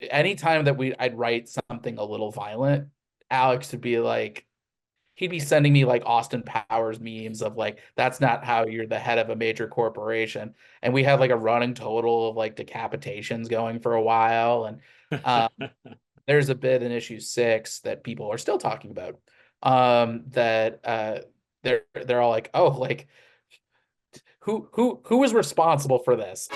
anytime that I'd write something a little violent, Alex would be like, he'd be sending me like Austin Powers memes of like, that's not how you're the head of a major corporation. And we had like a running total of like decapitations going for a while. And there's a bit in issue 6 that people are still talking about. That they're all like, oh, like who was responsible for this?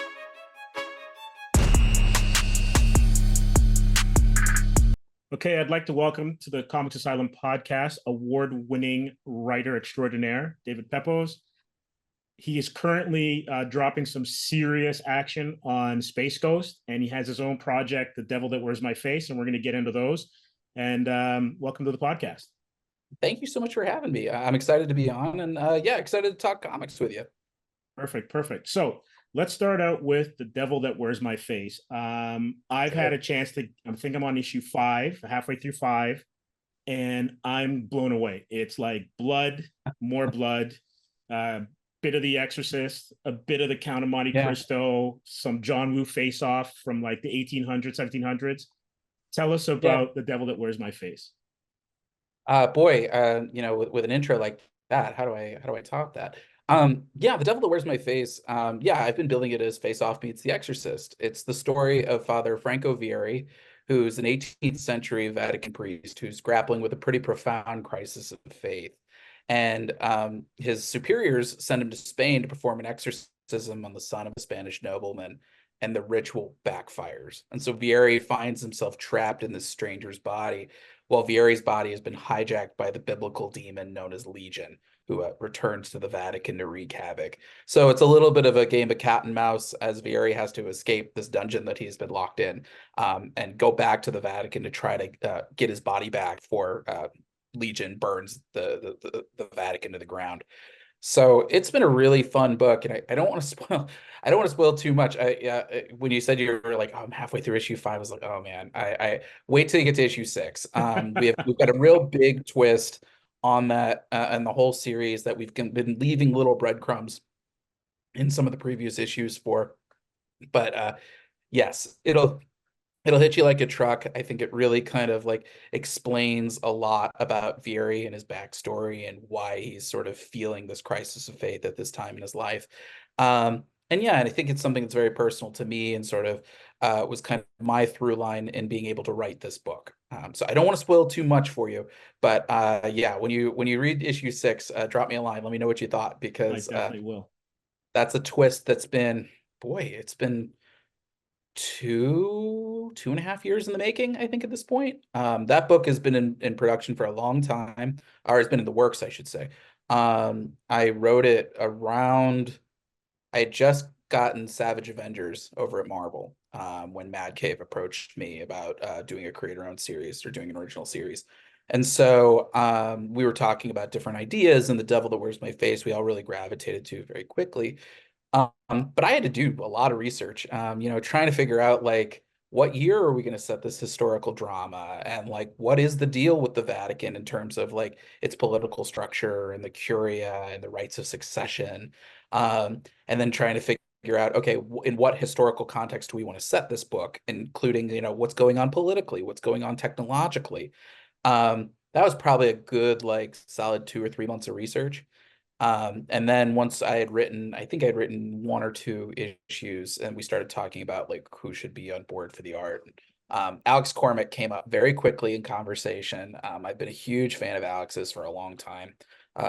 Okay, I'd like to welcome to the Comix Asylum Podcast award-winning writer extraordinaire, David Pepose. He is currently dropping some serious action on Space Ghost, and he has his own project, The Devil That Wears My Face, and we're going to get into those. And welcome to the podcast. Thank you so much for having me. I'm excited to be on, and yeah, excited to talk comics with you. Perfect. So let's start out with The Devil That Wears My Face. I've had a chance to, I think I'm on issue 5, halfway through 5, and I'm blown away. It's like blood, more blood, bit of The Exorcist, a bit of the Count of Monte Yeah. Cristo, some John Woo face off from like the 1800s, 1700s. Tell us Yeah. about The Devil That Wears My Face. Boy, with an intro like that, how do I top that? Yeah, The Devil That Wears My Face. Yeah, I've been building it as Face Off meets The Exorcist. It's the story of Father Franco Vieri, who's an 18th century Vatican priest who's grappling with a pretty profound crisis of faith. And his superiors send him to Spain to perform an exorcism on the son of a Spanish nobleman, and the ritual backfires. And so Vieri finds himself trapped in this stranger's body, while Vieri's body has been hijacked by the biblical demon known as Legion, who returns to the Vatican to wreak havoc. So it's a little bit of a game of cat and mouse as Vieri has to escape this dungeon that he's been locked in, and go back to the Vatican to try to get his body back before Legion burns the Vatican to the ground. So it's been a really fun book, and I don't want to spoil. I don't want to spoil too much. When you said you were like, oh, I'm halfway through issue 5, I was like, oh man, I wait till you get to issue 6. We've got a real big twist on that and the whole series that we've been leaving little breadcrumbs in some of the previous issues for. But yes, it'll hit you like a truck. I think it really kind of like explains a lot about Vieri and his backstory and why he's sort of feeling this crisis of faith at this time in his life. And yeah, and I think it's something that's very personal to me and sort of was kind of my through line in being able to write this book. So I don't want to spoil too much for you, but yeah, when you read issue 6, drop me a line. Let me know what you thought, I because definitely will. that's a twist that's been, boy, it's been 2.5 years in the making, I think, at this point. That book has been in production for a long time, or has been in the works, I should say. I wrote it around, I had just gotten Savage Avengers over at Marvel, when Mad Cave approached me about doing a creator-owned series or doing an original series. And so we were talking about different ideas, and The Devil That Wears My Face, we all really gravitated to very quickly. But I had to do a lot of research, trying to figure out like what year are we going to set this historical drama, and like what is the deal with the Vatican in terms of like its political structure and the Curia and the rights of succession, and then trying to figure out, okay, in what historical context do we want to set this book, including what's going on politically, what's going on technologically. That was probably a good like solid 2 or 3 months of research. And then once I think I had written 1 or 2 issues, and we started talking about like who should be on board for the art. Alex Cormick came up very quickly in conversation. I've been a huge fan of Alex's for a long time,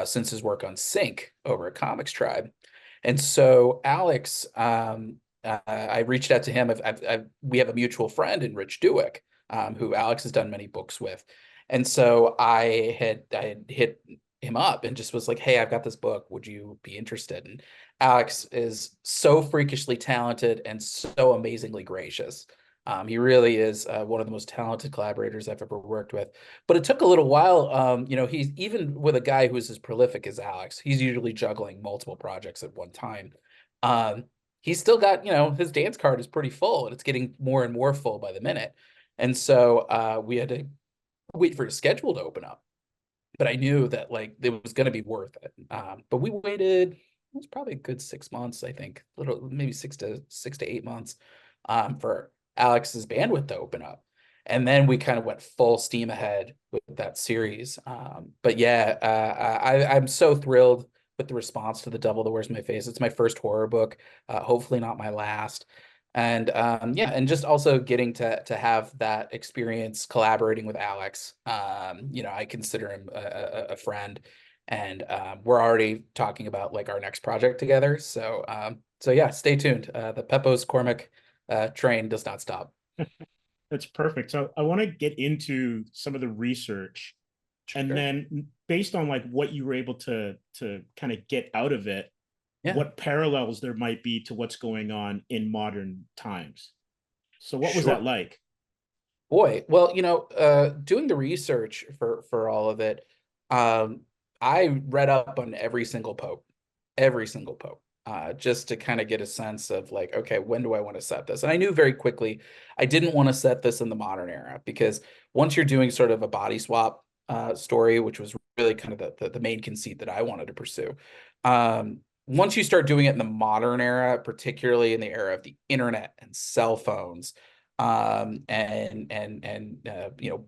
since his work on Sync over at Comics Tribe. And so Alex, I reached out to him. We have a mutual friend in Rich Duick, who Alex has done many books with. And so I had hit him up and just was like, hey, I've got this book, would you be interested? And Alex is so freakishly talented and so amazingly gracious. He really is one of the most talented collaborators I've ever worked with. But it took a little while. He's, even with a guy who's as prolific as Alex, he's usually juggling multiple projects at one time. um, he's still got, his dance card is pretty full, and it's getting more and more full by the minute. And so we had to wait for his schedule to open up, but I knew that like it was going to be worth it. But we waited, it was probably a good 6 months, I think, little maybe 6 to 8 months, for Alex's bandwidth to open up. And then we kind of went full steam ahead with that series. But yeah, I'm so thrilled with the response to The Devil That Wears My Face. It's my first horror book, hopefully not my last. And yeah, and just also getting to have that experience collaborating with Alex. I consider him a friend, and we're already talking about like our next project together. So yeah, stay tuned. The Pepose Cormac train does not stop. That's perfect. So I want to get into some of the research, and Sure. then based on like what you were able to kind of get out of it, Yeah, what parallels there might be to what's going on in modern times. So what was that sure. like? Boy, well, doing the research for all of it, um, I read up on every single pope, just to kind of get a sense of like, okay, when do I want to set this? And I knew very quickly I didn't want to set this in the modern era because once you're doing sort of a body swap story, which was really kind of the main conceit that I wanted to pursue, once you start doing it in the modern era, particularly in the era of the internet and cell phones and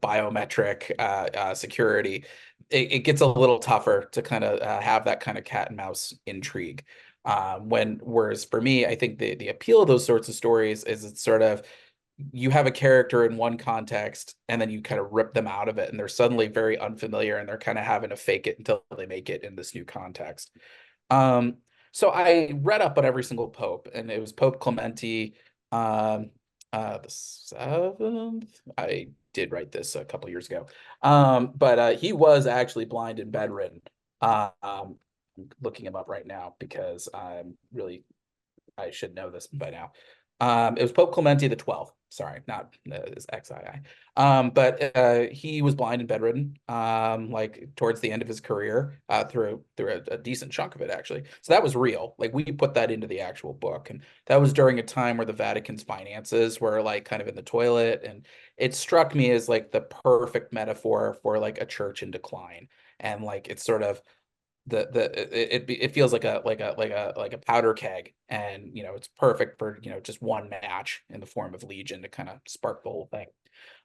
biometric security, it gets a little tougher to kind of have that kind of cat and mouse intrigue. Whereas for me, I think the appeal of those sorts of stories is it's sort of you have a character in one context and then you kind of rip them out of it and they're suddenly very unfamiliar and they're kind of having to fake it until they make it in this new context. Um, so I read up on every single pope, and it was Pope Clementi, um, the seventh. I did write this a couple years ago, but he was actually blind and bedridden. I'm looking him up right now because I should know this by now. It was Pope Clementi the 12th. Sorry, not his XII. But he was blind and bedridden, like towards the end of his career, through a decent chunk of it actually. So that was real. Like we put that into the actual book, and that was during a time where the Vatican's finances were like kind of in the toilet, and it struck me as like the perfect metaphor for like a church in decline, and like it's sort of it feels like a powder keg, and it's perfect for just one match in the form of Legion to kind of spark the whole thing.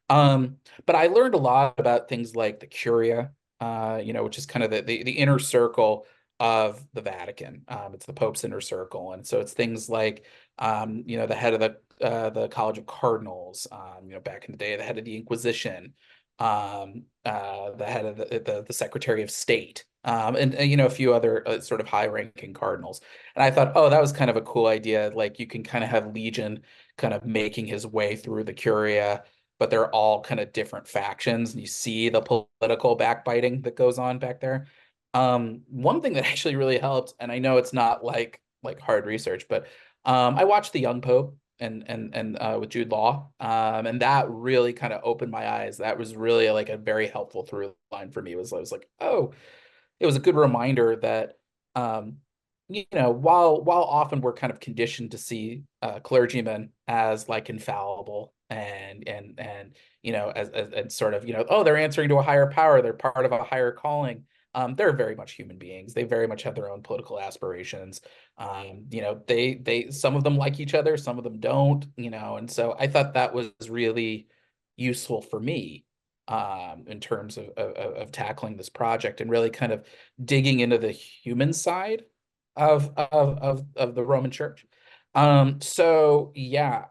But I learned a lot about things like the Curia, which is kind of the inner circle of the Vatican. It's the Pope's inner circle, and so it's things like the head of the College of Cardinals, back in the day, the head of the Inquisition, the head of the Secretary of State, and a few other sort of high-ranking cardinals. And I thought, oh, that was kind of a cool idea. Like you can kind of have Legion kind of making his way through the Curia, but they're all kind of different factions, and you see the political backbiting that goes on back there. One thing that actually really helped, and I know it's not like hard research, but I watched The Young Pope and with Jude Law, and that really kind of opened my eyes. That was really like a very helpful through line for me. I was like, oh, it was a good reminder that um, while often we're kind of conditioned to see clergymen as like infallible and as sort of oh, they're answering to a higher power, they're part of a higher calling. They're very much human beings. They very much have their own political aspirations. They some of them like each other, some of them don't. And so I thought that was really useful for me in terms of tackling this project and really kind of digging into the human side of the Roman Church. So yeah,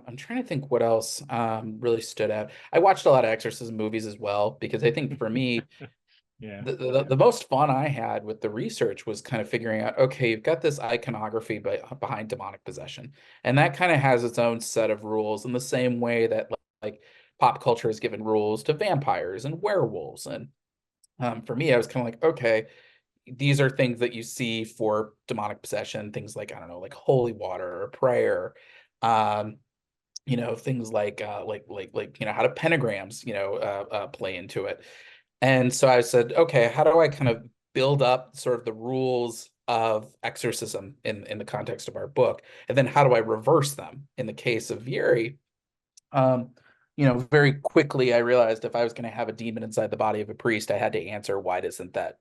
I'm trying to think what else really stood out. I watched a lot of exorcism movies as well because I think for me Yeah. the most fun I had with the research was kind of figuring out, okay, you've got this iconography behind demonic possession, and that kind of has its own set of rules in the same way that like pop culture has given rules to vampires and werewolves. And for me, I was kind of like, okay, these are things that you see for demonic possession, things like, I don't know, like holy water or prayer. Um, things like how do pentagrams play into it. And so I said, okay, how do I kind of build up sort of the rules of exorcism in the context of our book, and then how do I reverse them in the case of Vieri? um very quickly I realized if I was going to have a demon inside the body of a priest, I had to answer, why doesn't that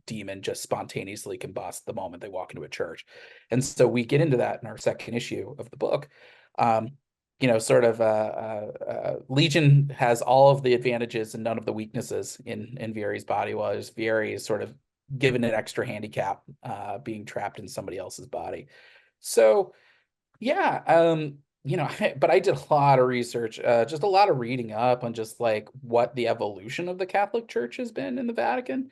demon just spontaneously combust the moment they walk into a church? And so we get into that in our second issue of the book. um sort of Legion has all of the advantages and none of the weaknesses in Vieri's body, while Vieri is sort of given an extra handicap, being trapped in somebody else's body. So yeah, but I did a lot of research, just a lot of reading up on just like what the evolution of the Catholic Church has been in the Vatican,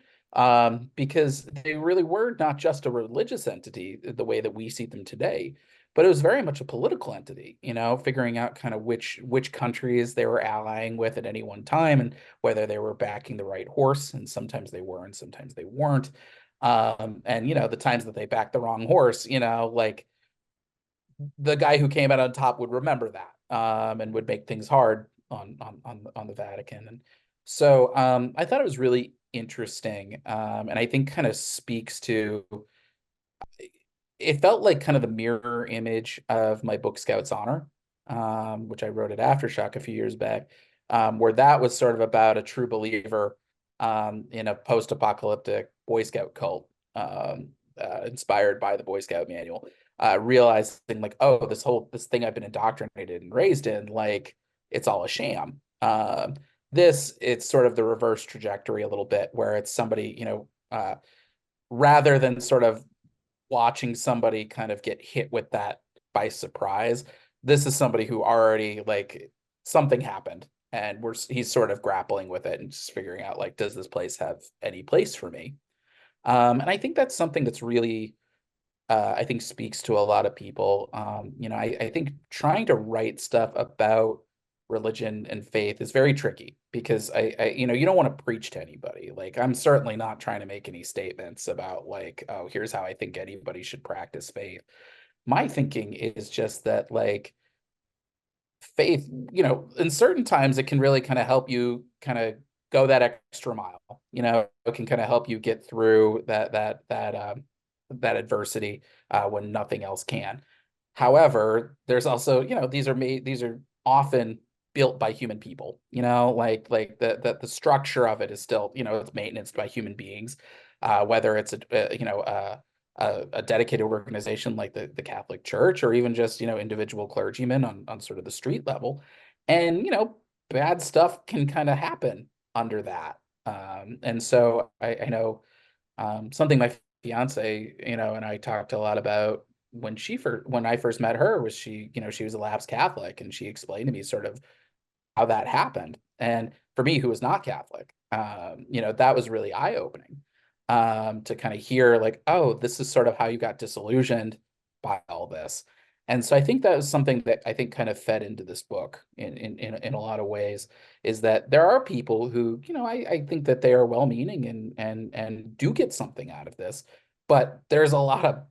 because they really were not just a religious entity the way that we see them today, but it was very much a political entity, figuring out kind of which countries they were allying with at any one time and whether they were backing the right horse, and sometimes they were and sometimes they weren't. And the times that they backed the wrong horse, like the guy who came out on top would remember that, and would make things hard on the Vatican. And so I thought it was really interesting, and I think kind of speaks to, it felt like kind of the mirror image of my book Scout's Honor, which I wrote at Aftershock a few years back, where that was sort of about a true believer in a post-apocalyptic Boy Scout cult, inspired by the Boy Scout manual, realizing like, oh, this thing I've been indoctrinated and raised in, like it's all a sham. It's sort of the reverse trajectory a little bit, where it's somebody, rather than sort of watching somebody kind of get hit with that by surprise, this is somebody who already, like, something happened and he's sort of grappling with it and just figuring out, like, does this place have any place for me? And I think that's something that's really, I think speaks to a lot of people. I think trying to write stuff about religion and faith is very tricky, because you don't want to preach to anybody. Like, I'm certainly not trying to make any statements about like, oh, here's how I think anybody should practice faith. My thinking is just that, like, faith, in certain times it can really kind of help you kind of go that extra mile. It can kind of help you get through that adversity, when nothing else can. However, there's also, these are often built by human people, like the structure of it is still, it's maintenance by human beings, whether it's a dedicated organization like the Catholic Church, or even just, individual clergymen on sort of the street level. And, bad stuff can kind of happen under that. And so I know, something my fiance, and I talked a lot about when I first met her, was she was a lapsed Catholic, and she explained to me sort of how that happened. And for me, who was not Catholic, that was really eye-opening, to kind of hear like, oh, this is sort of how you got disillusioned by all this. And so I think that was something that I think kind of fed into this book in a lot of ways, is that there are people who, I think that they are well-meaning and do get something out of this, but there's a lot of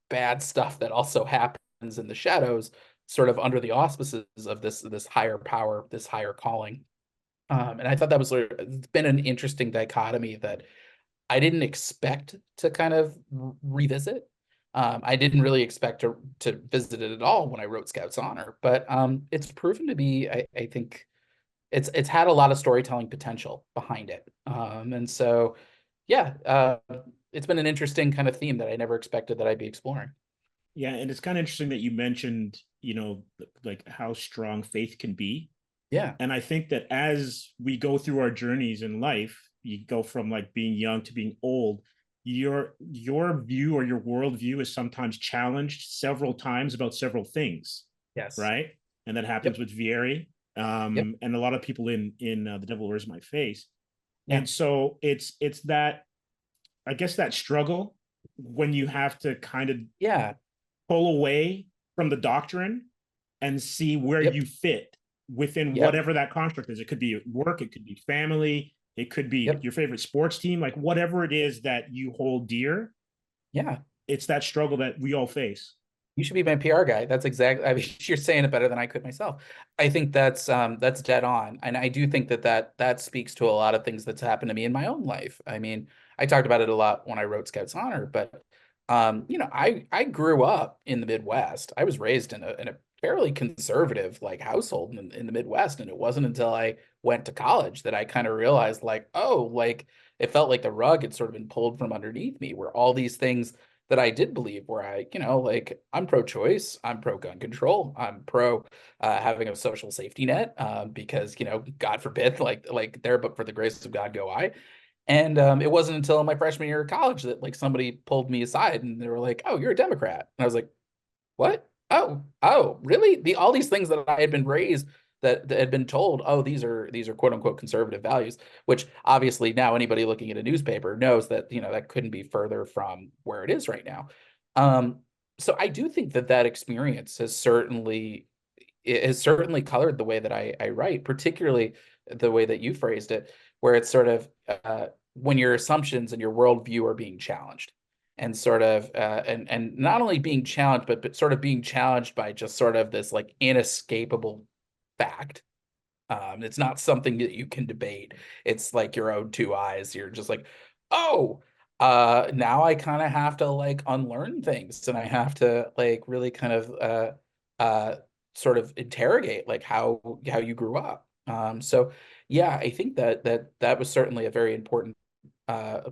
bad stuff that also happens in the shadows, sort of under the auspices of this higher power, this higher calling. And I thought that was it's been an interesting dichotomy that I didn't expect to kind of revisit. I didn't really expect to visit it at all when I wrote Scout's Honor, but it's proven to be, I think it's had a lot of storytelling potential behind it. And so, yeah, it's been an interesting kind of theme that I never expected that I'd be exploring. Yeah, and it's kind of interesting that you mentioned, like how strong faith can be. Yeah. And I think that as we go through our journeys in life, you go from like being young to being old, your view or your worldview is sometimes challenged several times about several things, Yes. right? And that happens Yep. with Vieri, Yep. and a lot of people in The Devil Wears My Face. Yeah. And so it's that, I guess, that struggle when you have to kind of Yeah. pull away from the doctrine and see where Yep. you fit within Yep. whatever that construct is. It could be work, it could be family, it could be Yep. your favorite sports team, like whatever it is that you hold dear. Yeah. It's that struggle that we all face. You should be my PR guy. That's exactly, I mean, you're saying it better than I could myself. I think that's dead on. And I do think that speaks to a lot of things that's happened to me in my own life. I mean, I talked about it a lot when I wrote Scout's Honor, but I grew up in the Midwest. I was raised in a fairly conservative like household in the Midwest. And it wasn't until I went to college that I kind of realized like, oh, like it felt like the rug had sort of been pulled from underneath me, where all these things that I did believe, where I, like I'm pro-choice, I'm pro-gun control, I'm pro having a social safety net, because God forbid, like there, but for the grace of God go I. And it wasn't until my freshman year of college that like somebody pulled me aside and they were like, "Oh, you're a Democrat," and I was like, "What? Oh, really?" All these things that I had been raised, that had been told, "Oh, these are quote unquote conservative values," which obviously now anybody looking at a newspaper knows that that couldn't be further from where it is right now. Um, so I do think that that experience has certainly colored the way that I write, particularly the way that you phrased it, where it's sort of when your assumptions and your worldview are being challenged, and sort of and not only being challenged, but sort of being challenged by just sort of this like inescapable fact. It's not something that you can debate. It's like your own two eyes. You're just like, oh, now I kind of have to like unlearn things, and I have to like really kind of uh, sort of interrogate like how you grew up. So yeah, I think that was certainly a very important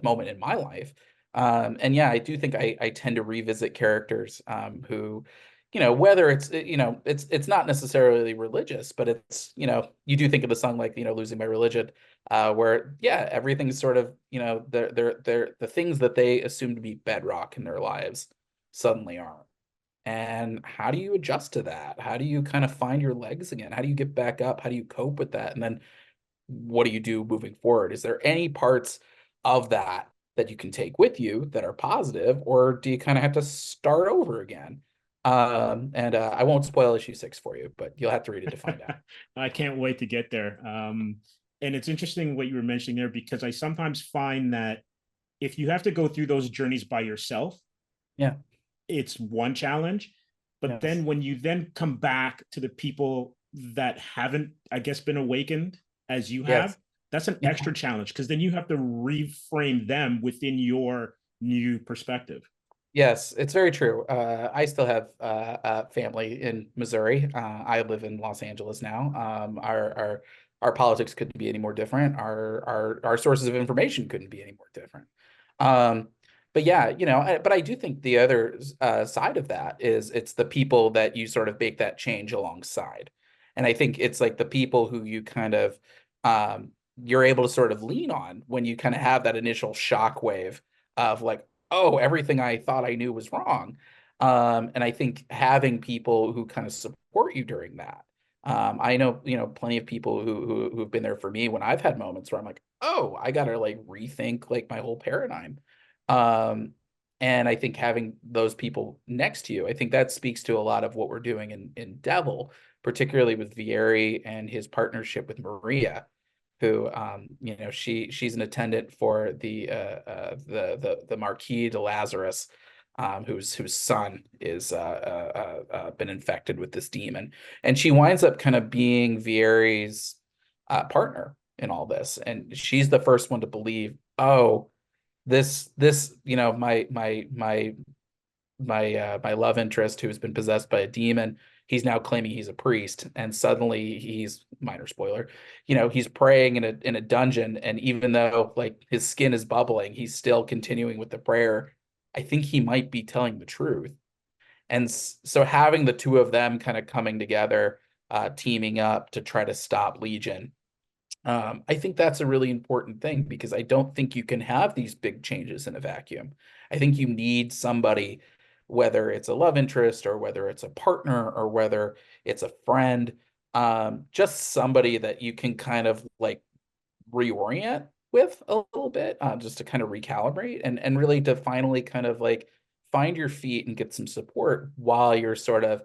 moment in my life. And yeah, I do think I tend to revisit characters who, whether it's not necessarily religious, but it's, you do think of the song like, Losing My Religion, where yeah, everything's sort of, they're the things that they assume to be bedrock in their lives suddenly aren't. And how do you adjust to that? How do you kind of find your legs again? How do you get back up? How do you cope with that? And then what do you do moving forward? Is there any parts of that that you can take with you that are positive, or do you kind of have to start over again? And I won't spoil issue 6 for you, but you'll have to read it to find out. I can't wait to get there. And it's interesting what you were mentioning there, because I sometimes find that if you have to go through those journeys by yourself, Yeah. it's one challenge. But Yes. then when you then come back to the people that haven't, I guess, been awakened as you have, Yes. that's an Yeah. extra challenge, because then you have to reframe them within your new perspective. Yes, it's very true. I still have family in Missouri. I live in Los Angeles now. Our politics couldn't be any more different. Our sources of information couldn't be any more different. Um, but yeah, but I do think the other side of that is it's the people that you sort of make that change alongside, and I think it's like the people who you kind of um, you're able to sort of lean on when you kind of have that initial shock wave of like, oh, everything I thought I knew was wrong. And I think having people who kind of support you during that. I know, plenty of people who've been there for me when I've had moments where I'm like, oh, I gotta like rethink like my whole paradigm. Um, and I think having those people next to you, I think that speaks to a lot of what we're doing in Devil, particularly with Vieri and his partnership with Maria, who she's an attendant for the Marquis de Lazarus, whose son is been infected with this demon, and she winds up kind of being Vieri's partner in all this, and she's the first one to believe, oh, this my love interest who's been possessed by a demon, he's now claiming he's a priest, and suddenly he's, minor spoiler, he's praying in a dungeon, and even though like his skin is bubbling, he's still continuing with the prayer. I think he might be telling the truth. And so having the two of them kind of coming together, teaming up to try to stop Legion, I think that's a really important thing, because I don't think you can have these big changes in a vacuum. I think you need somebody, whether it's a love interest or whether it's a partner or whether it's a friend, just somebody that you can kind of like reorient with a little bit, just to kind of recalibrate and really to finally kind of like find your feet and get some support while you're sort of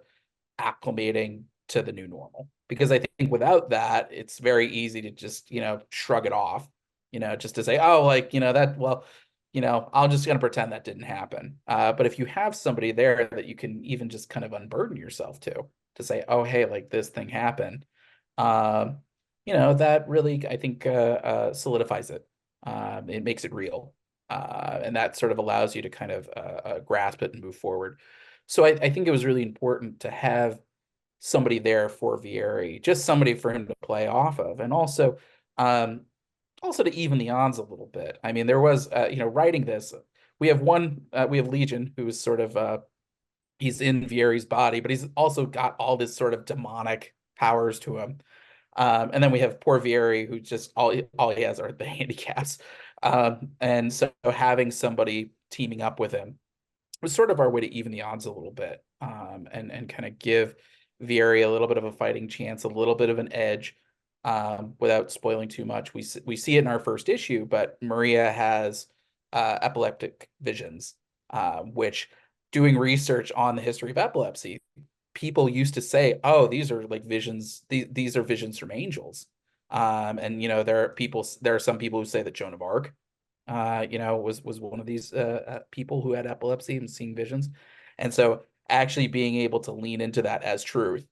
acclimating to the new normal. Because I think without that, it's very easy to just, shrug it off, just to say, oh, like, that, well, I'm just going to pretend that didn't happen. But if you have somebody there that you can even just kind of unburden yourself to say, oh, hey, like this thing happened, um, that really, I think, solidifies it. It makes it real. And that sort of allows you to kind of grasp it and move forward. So I think it was really important to have somebody there for Vieri, just somebody for him to play off of, and um, also to even the odds a little bit. I mean, there was, writing this, we have Legion, who is sort of he's in Vieri's body, but he's also got all this sort of demonic powers to him. And then we have poor Vieri, who just all he has are the handicaps. And so having somebody teaming up with him was sort of our way to even the odds a little bit, and kind of give Vieri a little bit of a fighting chance, a little bit of an edge, without spoiling too much. We see it in our first issue, but Maria has epileptic visions, which, doing research on the history of epilepsy, people used to say, "Oh, these are like visions. These are visions from angels." And there are some people who say that Joan of Arc, was one of these people who had epilepsy and seeing visions. And so actually being able to lean into that as truth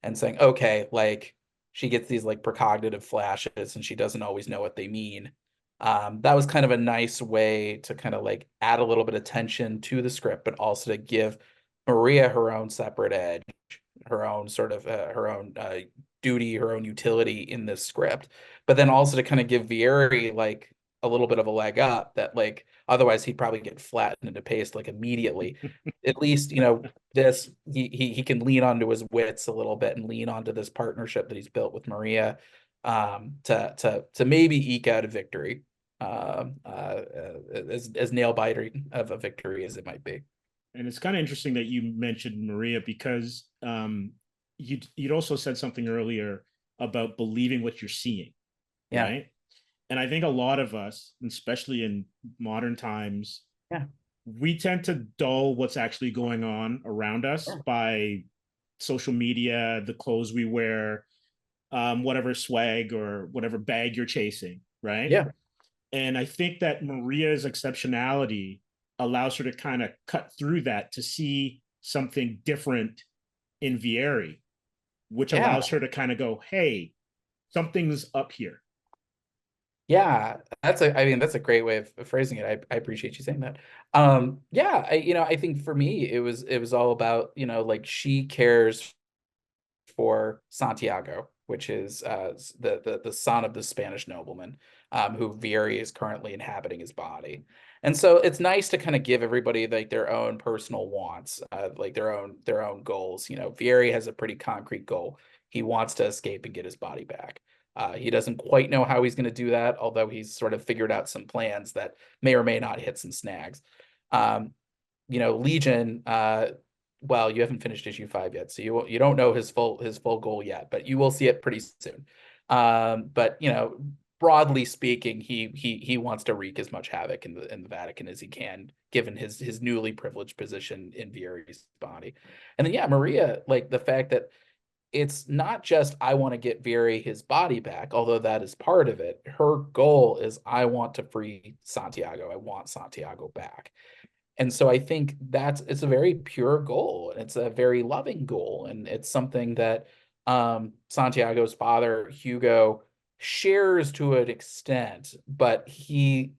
and saying, okay, like she gets these like precognitive flashes and she doesn't always know what they mean. That was kind of a nice way to kind of like add a little bit of tension to the script, but also to give Maria her own separate edge, her own sort of her own duty, her own utility in this script, but then also to kind of give Vieri like a little bit of a leg up that like otherwise he'd probably get flattened into paste like immediately. At least, this he can lean onto his wits a little bit and lean onto this partnership that he's built with Maria, to maybe eke out a victory, as nail biting of a victory as it might be. And it's kind of interesting that you mentioned Maria because you'd also said something earlier about believing what you're seeing, Yeah. right? And I think a lot of us, especially in modern times, Yeah. we tend to dull what's actually going on around us Sure. by social media, the clothes we wear, whatever swag or whatever bag you're chasing, right? Yeah. And I think that Maria's exceptionality allows her to kind of cut through that to see something different in Vieri, which Yeah. allows her to kind of go, hey, something's up here. Yeah, I mean, that's a great way of phrasing it. I appreciate you saying that. Yeah, I think for me, it was all about, like she cares for Santiago, which is the son of the Spanish nobleman, who Vieri is currently inhabiting his body. And so it's nice to kind of give everybody like their own personal wants, like their own goals. Vieri has a pretty concrete goal. He wants to escape and get his body back. He doesn't quite know how he's going to do that, although he's sort of figured out some plans that may or may not hit some snags. Um, Legion, well, you haven't finished issue 5 yet, so you don't know his full goal yet, but you will see it pretty soon. But broadly speaking, he wants to wreak as much havoc in the Vatican as he can, given his newly privileged position in Vieri's body. And then yeah, Maria, like the fact that it's not just I want to get Vieri his body back, although that is part of it. Her goal is I want to free Santiago. I want Santiago back. And so I think it's a very pure goal, and it's a very loving goal, and it's something that Santiago's father Hugo shares to an extent, but he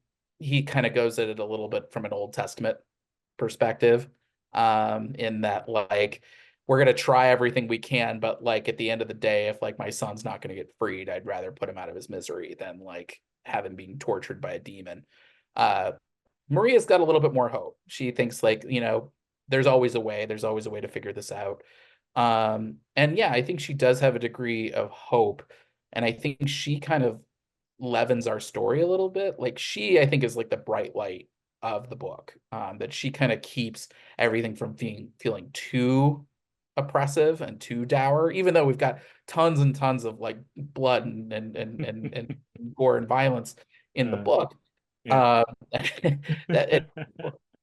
kind of goes at it a little bit from an Old Testament perspective, in that like we're gonna try everything we can, but like at the end of the day, if like my son's not gonna get freed, I'd rather put him out of his misery than like have him being tortured by a demon. Uh, Maria's got a little bit more hope. She thinks like, there's always a way. There's always a way to figure this out. And yeah, I think she does have a degree of hope. And I think she kind of leavens our story a little bit. Like she, I think, is like the bright light of the book. That she kind of keeps everything from feeling too oppressive and too dour, even though we've got tons and tons of like blood and gore and violence in the book. Yeah. uh, that it,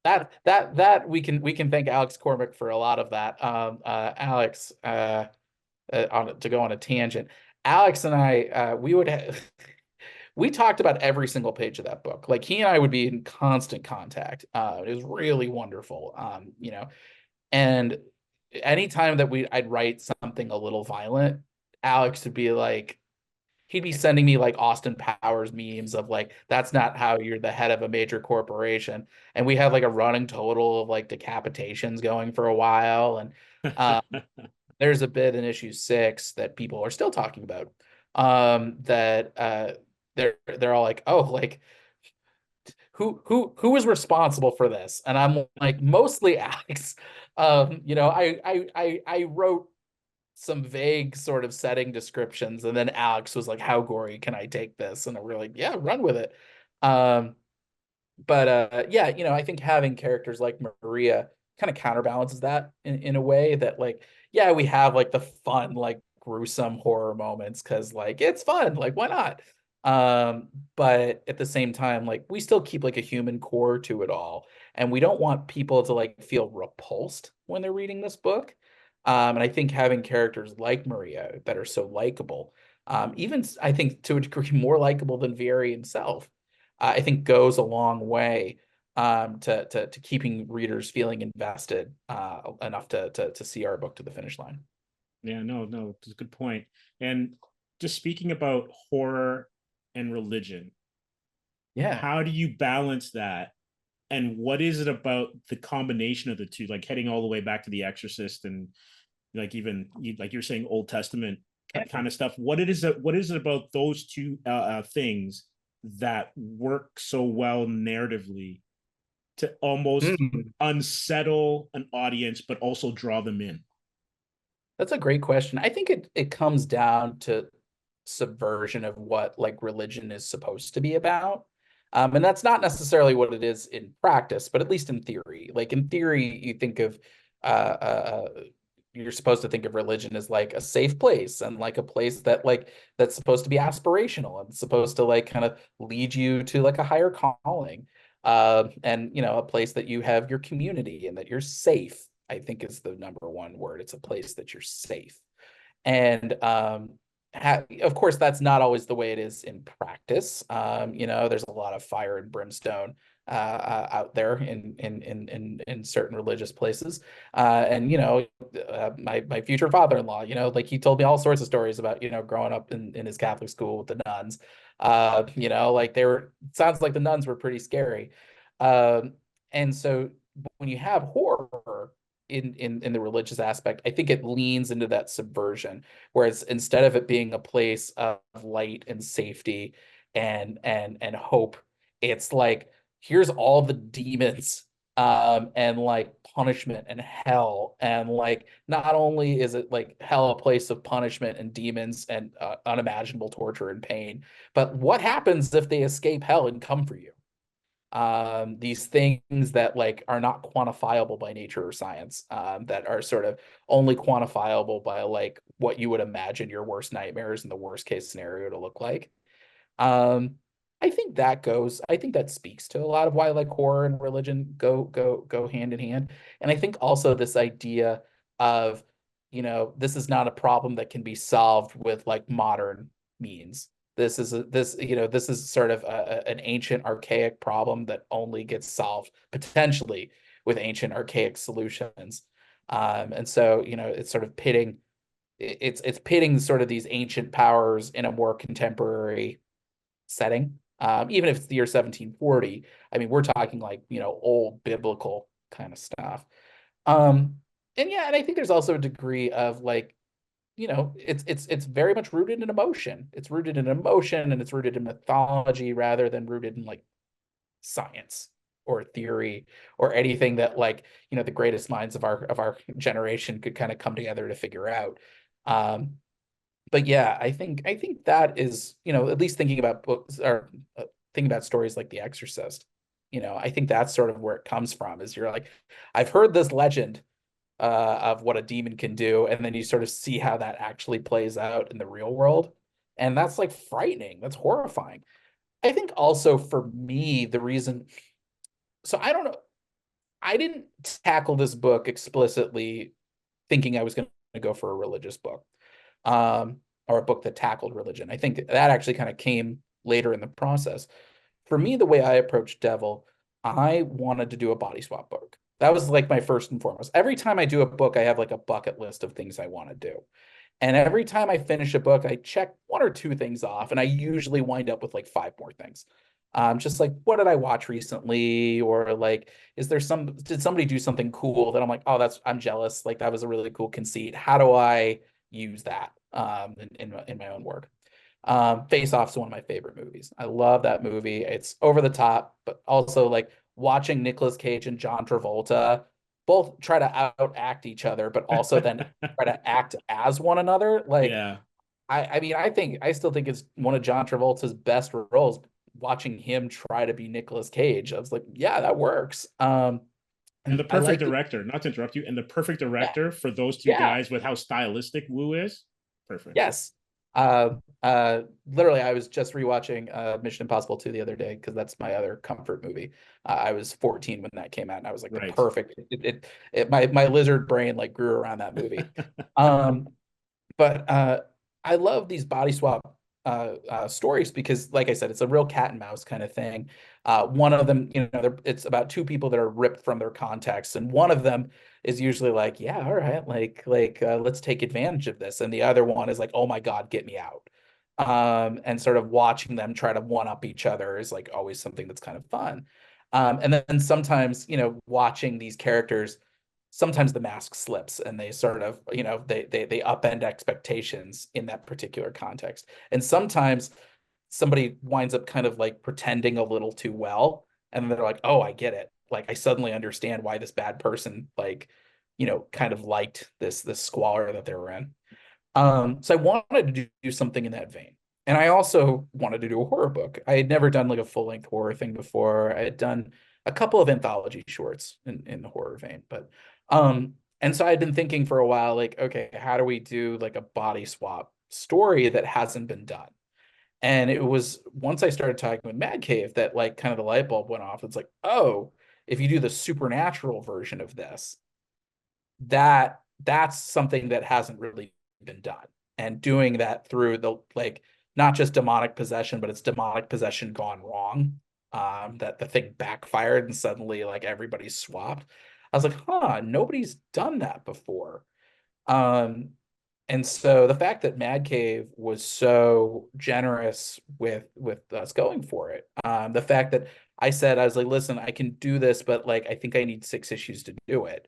that we can thank Alex Cormack for a lot of that. Alex, to go on a tangent, Alex and I, we would have we talked about every single page of that book. Like he and I would be in constant contact. It was really wonderful. And anytime that I'd write something a little violent, Alex would be like, he'd be sending me like Austin Powers memes of like, that's not how you're the head of a major corporation. And we had like a running total of like decapitations going for a while. And there's a bit in issue 6 that people are still talking about. That they're all like, oh, like who was responsible for this? And I'm like, mostly Alex. I wrote some vague sort of setting descriptions, and then Alex was like, how gory can I take this? And we're like, yeah, run with it. Um, but yeah, I think having characters like Maria kind of counterbalances that in a way that, like, yeah, we have like the fun, like gruesome horror moments because like it's fun, like why not? But at the same time, like we still keep like a human core to it all, and we don't want people to like feel repulsed when they're reading this book. And I think having characters like Maria that are so likable, even I think to a degree more likable than Vieri himself, I think goes a long way to keeping readers feeling invested enough to see our book to the finish line. Yeah, no, it's a good point. And just speaking about horror and religion, Yeah. how do you balance that? And what is it about the combination of the two, like heading all the way back to The Exorcist and like even like you're saying Old Testament Yeah. kind of stuff? What is it about those two things that work so well narratively to almost Mm. unsettle an audience but also draw them in? That's a great question. I think it comes down to subversion of what like religion is supposed to be about. And that's not necessarily what it is in practice, but at least in theory. Like in theory, you think of you're supposed to think of religion as like a safe place and like a place that like that's supposed to be aspirational and supposed to like kind of lead you to like a higher calling. And a place that you have your community and that you're safe, I think is the number one word. It's a place that you're safe. And of course, that's not always the way it is in practice. There's a lot of fire and brimstone out there in certain religious places. And my future father-in-law, like he told me all sorts of stories about growing up in his Catholic school with the nuns. Like sounds like the nuns were pretty scary. And so when you have horror in the religious aspect, I think it leans into that subversion. Whereas instead of it being a place of light and safety and hope, it's like here's all the demons and like punishment and hell. And like not only is it like hell a place of punishment and demons and unimaginable torture and pain, but what happens if they escape hell and come for you? These things that like are not quantifiable by nature or science, that are sort of only quantifiable by like what you would imagine your worst nightmares and the worst case scenario to look like. Um, I think that speaks to a lot of why like horror and religion go hand in hand. And I think also this idea of, this is not a problem that can be solved with like modern means. This is sort of an ancient archaic problem that only gets solved potentially with ancient archaic solutions. And so, it's sort of it's pitting sort of these ancient powers in a more contemporary setting. Even if it's the year 1740, I mean, we're talking like, old biblical kind of stuff. Um, and yeah, and I think there's also a degree of like, it's very much rooted in emotion. It's rooted in emotion and it's rooted in mythology rather than rooted in like science or theory or anything that like, the greatest minds of our generation could kind of come together to figure out. Um, but yeah, I think that is, at least thinking about books or thinking about stories like The Exorcist, I think that's sort of where it comes from, is you're like, I've heard this legend of what a demon can do, and then you sort of see how that actually plays out in the real world. And that's like frightening. That's horrifying. I think also for me, the reason, so I don't know, I didn't tackle this book explicitly thinking I was going to go for a religious book, or a book that tackled religion. I think that actually kind of came later in the process. For me, the way I approached Devil, I wanted to do a body swap book. That was like my first and foremost. Every time I do a book, I have like a bucket list of things I want to do. And every time I finish a book, I check one or two things off, and I usually wind up with like five more things. Just like, what did I watch recently? Or like, did somebody do something cool that I'm like, oh, I'm jealous. Like, that was a really cool conceit. How do I use that in my own work? Face Off's one of my favorite movies. I love that movie. It's over the top, but also like watching Nicolas Cage and John Travolta both try to outact each other, but also then try to act as one another. Like, Yeah. I mean, I still think it's one of John Travolta's best roles. Watching him try to be Nicolas Cage, I was like, yeah, that works. And the And I perfect like, director, not to interrupt you, and the perfect yeah, director for those two yeah, guys with how stylistic Wu is. Perfect. yes. Literally, I was just rewatching Mission Impossible 2 the other day because that's my other comfort movie. I was 14 when that came out, and I was like the Right. perfect. My lizard brain like grew around that movie. Um, but I love these body swap stories because, like I said, it's a real cat and mouse kind of thing. One of them, it's about two people that are ripped from their context, and one of them is usually like, "Yeah, all right, let's take advantage of this," and the other one is like, "Oh my God, get me out." And sort of watching them try to one up each other is like always something that's kind of fun. And then sometimes, watching these characters sometimes the mask slips and they sort of they upend expectations in that particular context, and sometimes somebody winds up kind of like pretending a little too well, and they're like, oh, I get it, like I suddenly understand why this bad person like kind of liked this squalor that they were in. So I wanted to do something in that vein. And I also wanted to do a horror book. I had never done like a full-length horror thing before. I had done a couple of anthology shorts in the horror vein, but and so I'd been thinking for a while, like, okay, how do we do like a body swap story that hasn't been done? And it was once I started talking with Mad Cave that like kind of the light bulb went off. It's like, oh, if you do the supernatural version of this, that's something that hasn't really been done, and doing that through the like not just demonic possession, but it's demonic possession gone wrong, that the thing backfired and suddenly like everybody's swapped. I was like, nobody's done that before. um and so the fact that Mad Cave was so generous with us going for it, the fact that I was like, listen, I can do this, but like I think I need 6 issues to do it.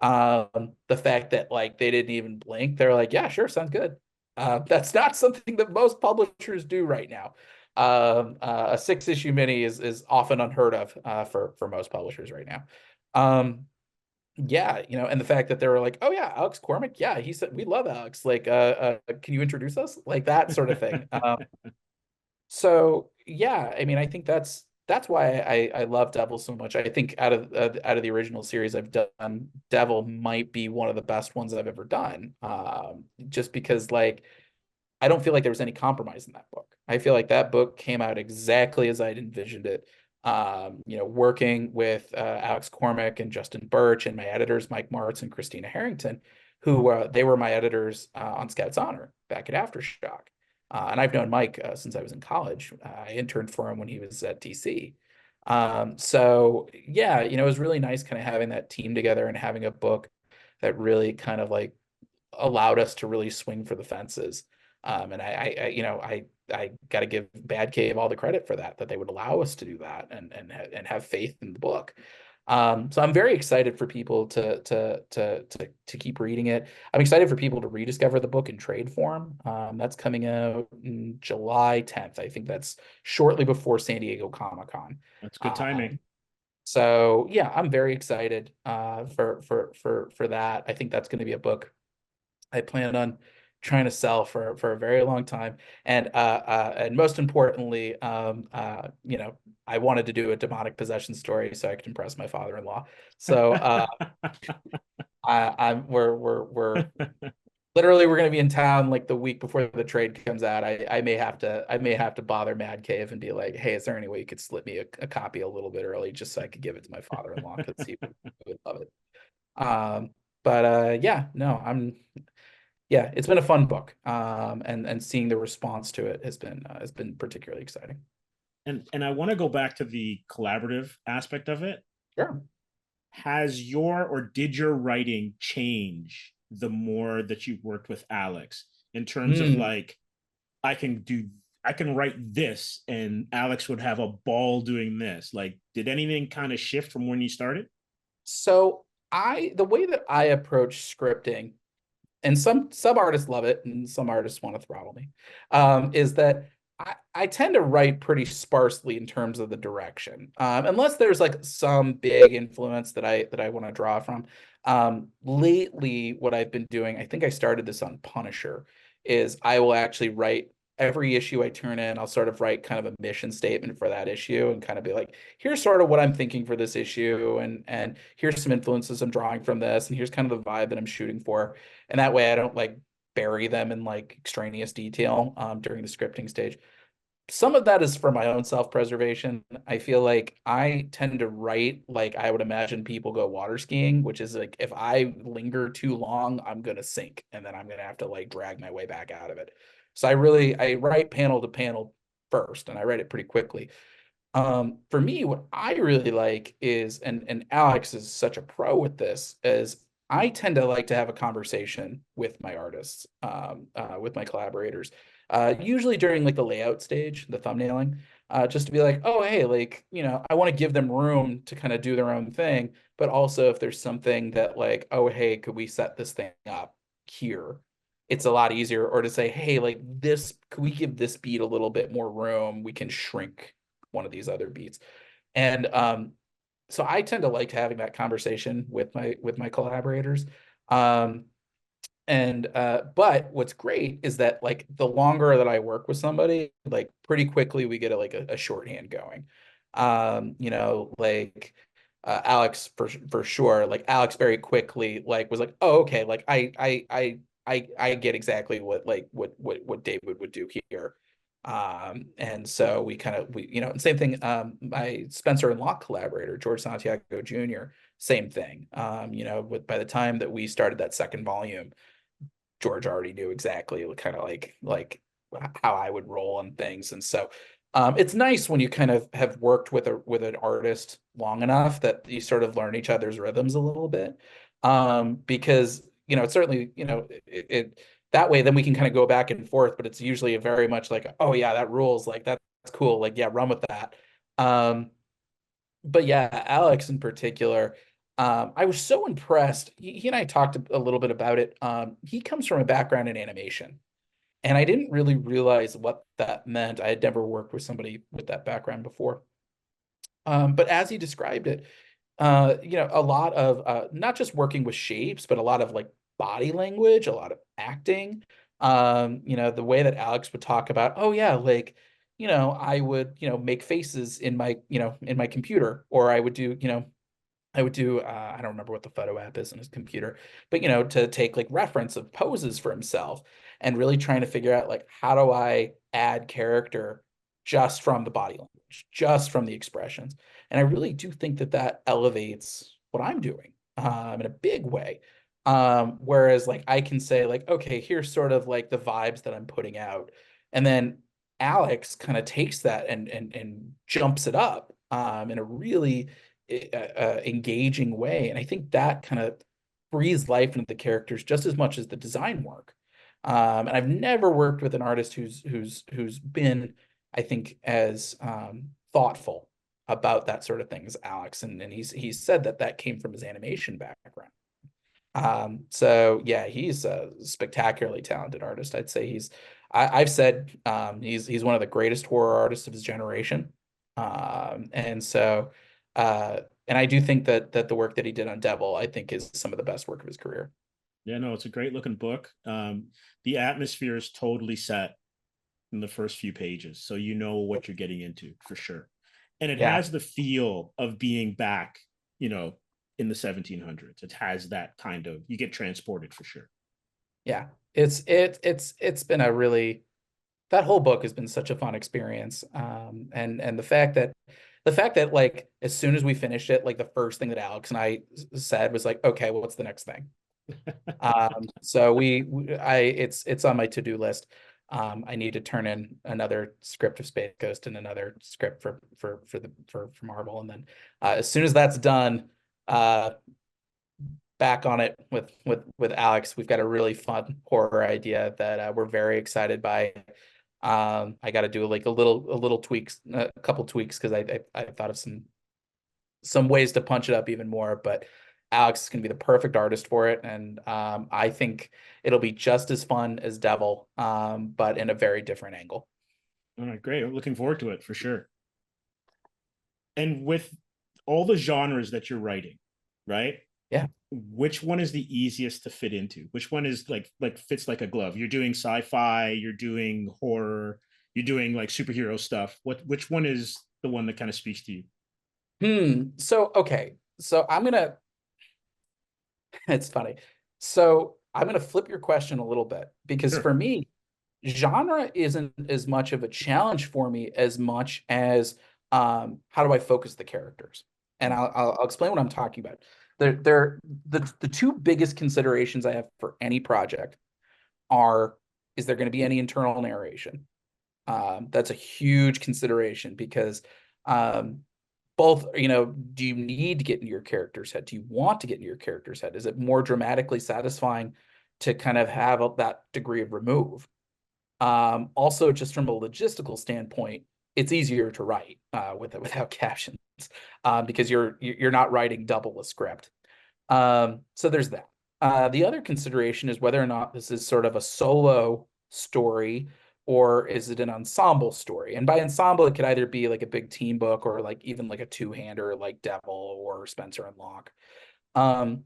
The fact that like they didn't even blink, they're like, yeah, sure, sounds good. That's not something that most publishers do right now. A 6 issue mini is often unheard of for most publishers right now. Yeah, and the fact that they were like, oh yeah, Alex Cormack, yeah, he said we love Alex. Like, can you introduce us? Like that sort of thing. So yeah, I mean, I think that's why I love Devil so much. I think out of the original series I've done, Devil might be one of the best ones I've ever done. Just because like I don't feel like there was any compromise in that book. I feel like that book came out exactly as I'd envisioned it. Working with Alex Cormack and Justin Birch and my editors Mike Martz and Christina Harrington, who they were my editors on Scouts Honor back at Aftershock. And I've known Mike since I was in college. I interned for him when he was at DC. So yeah, it was really nice kind of having that team together and having a book that really kind of like allowed us to really swing for the fences. And I got to give Bad Cave all the credit for that they would allow us to do that and have faith in the book. So I'm very excited for people to keep reading it. I'm excited for people to rediscover the book in trade form. That's coming out in July 10th. I think that's shortly before San Diego Comic-Con. That's good timing. So yeah, I'm very excited for that. I think that's going to be a book I plan on trying to sell for a very long time. And most importantly, I wanted to do a demonic possession story so I could impress my father-in-law. So we're literally we're going to be in town like the week before the trade comes out. I may have to bother Mad Cave and be like, hey, is there any way you could slip me a copy a little bit early just so I could give it to my father-in-law because he would love it. But yeah, no, yeah, it's been a fun book. And seeing the response to it has been particularly exciting. And I want to go back to the collaborative aspect of it. Sure. Has your or did your writing change the more that you worked with Alex in terms of like, I can write this and Alex would have a ball doing this? Like, did anything kind of shift from when you started? So the way that I approach scripting and some artists love it and some artists want to throttle me, is that I tend to write pretty sparsely in terms of the direction, unless there's like some big influence that I want to draw from. Lately, what I've been doing, I think I started this on Punisher, is I will actually write every issue I turn in. I'll sort of write kind of a mission statement for that issue and kind of be like, here's sort of what I'm thinking for this issue, and here's some influences I'm drawing from this, and here's kind of the vibe that I'm shooting for. And that way I don't like bury them in like extraneous detail during the scripting stage. Some of that is for my own self-preservation. I feel like I tend to write like I would imagine people go water skiing, which is like if I linger too long, I'm gonna sink and then I'm gonna have to like drag my way back out of it. So I write panel to panel first and I write it pretty quickly. For me, what I really like is, and Alex is such a pro with this, is I tend to like to have a conversation with my artists, with my collaborators, usually during like the layout stage, the thumbnailing, just to be like, oh, hey, like, I want to give them room to kind of do their own thing, but also if there's something that like, oh, hey, could we set this thing up here? It's a lot easier, or to say, hey, like this, could we give this beat a little bit more room? We can shrink one of these other beats. And so I tend to like having that conversation with my collaborators. Um, and but what's great is that like the longer that I work with somebody, like pretty quickly we get a shorthand going. Like Alex for sure. Like Alex very quickly like was like, oh, okay, like I get exactly what David would do here. And so we kind of and same thing, my Spencer and Locke collaborator, George Santiago Jr., same thing. With by the time that we started that second volume, George already knew exactly kind of like how I would roll on things. And so it's nice when you kind of have worked with an artist long enough that you sort of learn each other's rhythms a little bit. Because it's certainly, it that way then we can kind of go back and forth, but it's usually a very much like, oh yeah, that rules, like that's cool, like yeah, run with that. But yeah, Alex in particular, I was so impressed. He and I talked a little bit about it. He comes from a background in animation, and I didn't really realize what that meant. I had never worked with somebody with that background before. But as he described it, a lot of not just working with shapes, but a lot of like body language, a lot of acting. The way that Alex would talk about, oh yeah, like, I would, make faces in my computer, or I would do I don't remember what the photo app is on his computer, but to take like reference of poses for himself and really trying to figure out like how do I add character just from the body language, just from the expressions. And I really do think that that elevates what I'm doing in a big way. Whereas like I can say like, okay, here's sort of like the vibes that I'm putting out. And then Alex kind of takes that and jumps it up in a really engaging way. And I think that kind of breathes life into the characters just as much as the design work. And I've never worked with an artist who's been, I think, as thoughtful about that sort of thing as Alex. And he's said that that came from his animation background. So yeah, he's a spectacularly talented artist. I'd say I've said he's one of the greatest horror artists of his generation. And so and I do think that the work that he did on Devil, I think, is some of the best work of his career. Yeah, no, it's a great looking book. The atmosphere is totally set in the first few pages, so you know what you're getting into for sure. And it Yeah. has the feel of being back, in the 1700s. It has that kind of, you get transported for sure. Yeah. It's been a really, that whole book has been such a fun experience. And the fact that like as soon as we finished it, like the first thing that Alex and I said was like, okay, well, what's the next thing? So it's on my to-do list. I need to turn in another script of Space Ghost and another script for Marvel, and then as soon as that's done, uh, back on it with Alex. We've got a really fun horror idea that we're very excited by. I got to do like a little tweaks, a couple tweaks because I thought of some ways to punch it up even more, but Alex is going to be the perfect artist for it, and I think it'll be just as fun as Devil, but in a very different angle. All right, great. I'm looking forward to it for sure. And with all the genres that you're writing, right? Yeah. Which one is the easiest to fit into? Which one is like fits like a glove? You're doing sci-fi, you're doing horror, you're doing like superhero stuff. Which one is the one that kind of speaks to you? So okay. So I'm gonna it's funny. So I'm gonna flip your question a little bit because Sure. for me, genre isn't as much of a challenge for me as much as how do I focus the characters? And I'll explain what I'm talking about. They're the two biggest considerations I have for any project are, is there going to be any internal narration? That's a huge consideration because um, both, do you need to get into your character's head? Do you want to get into your character's head? Is it more dramatically satisfying to kind of have that degree of remove? Also, just from a logistical standpoint, it's easier to write without captions because you're not writing double a script. So there's that. The other consideration is whether or not this is sort of a solo story or is it an ensemble story? And by ensemble, it could either be like a big team book or like even like a two-hander like Devil or Spencer and Locke. Um,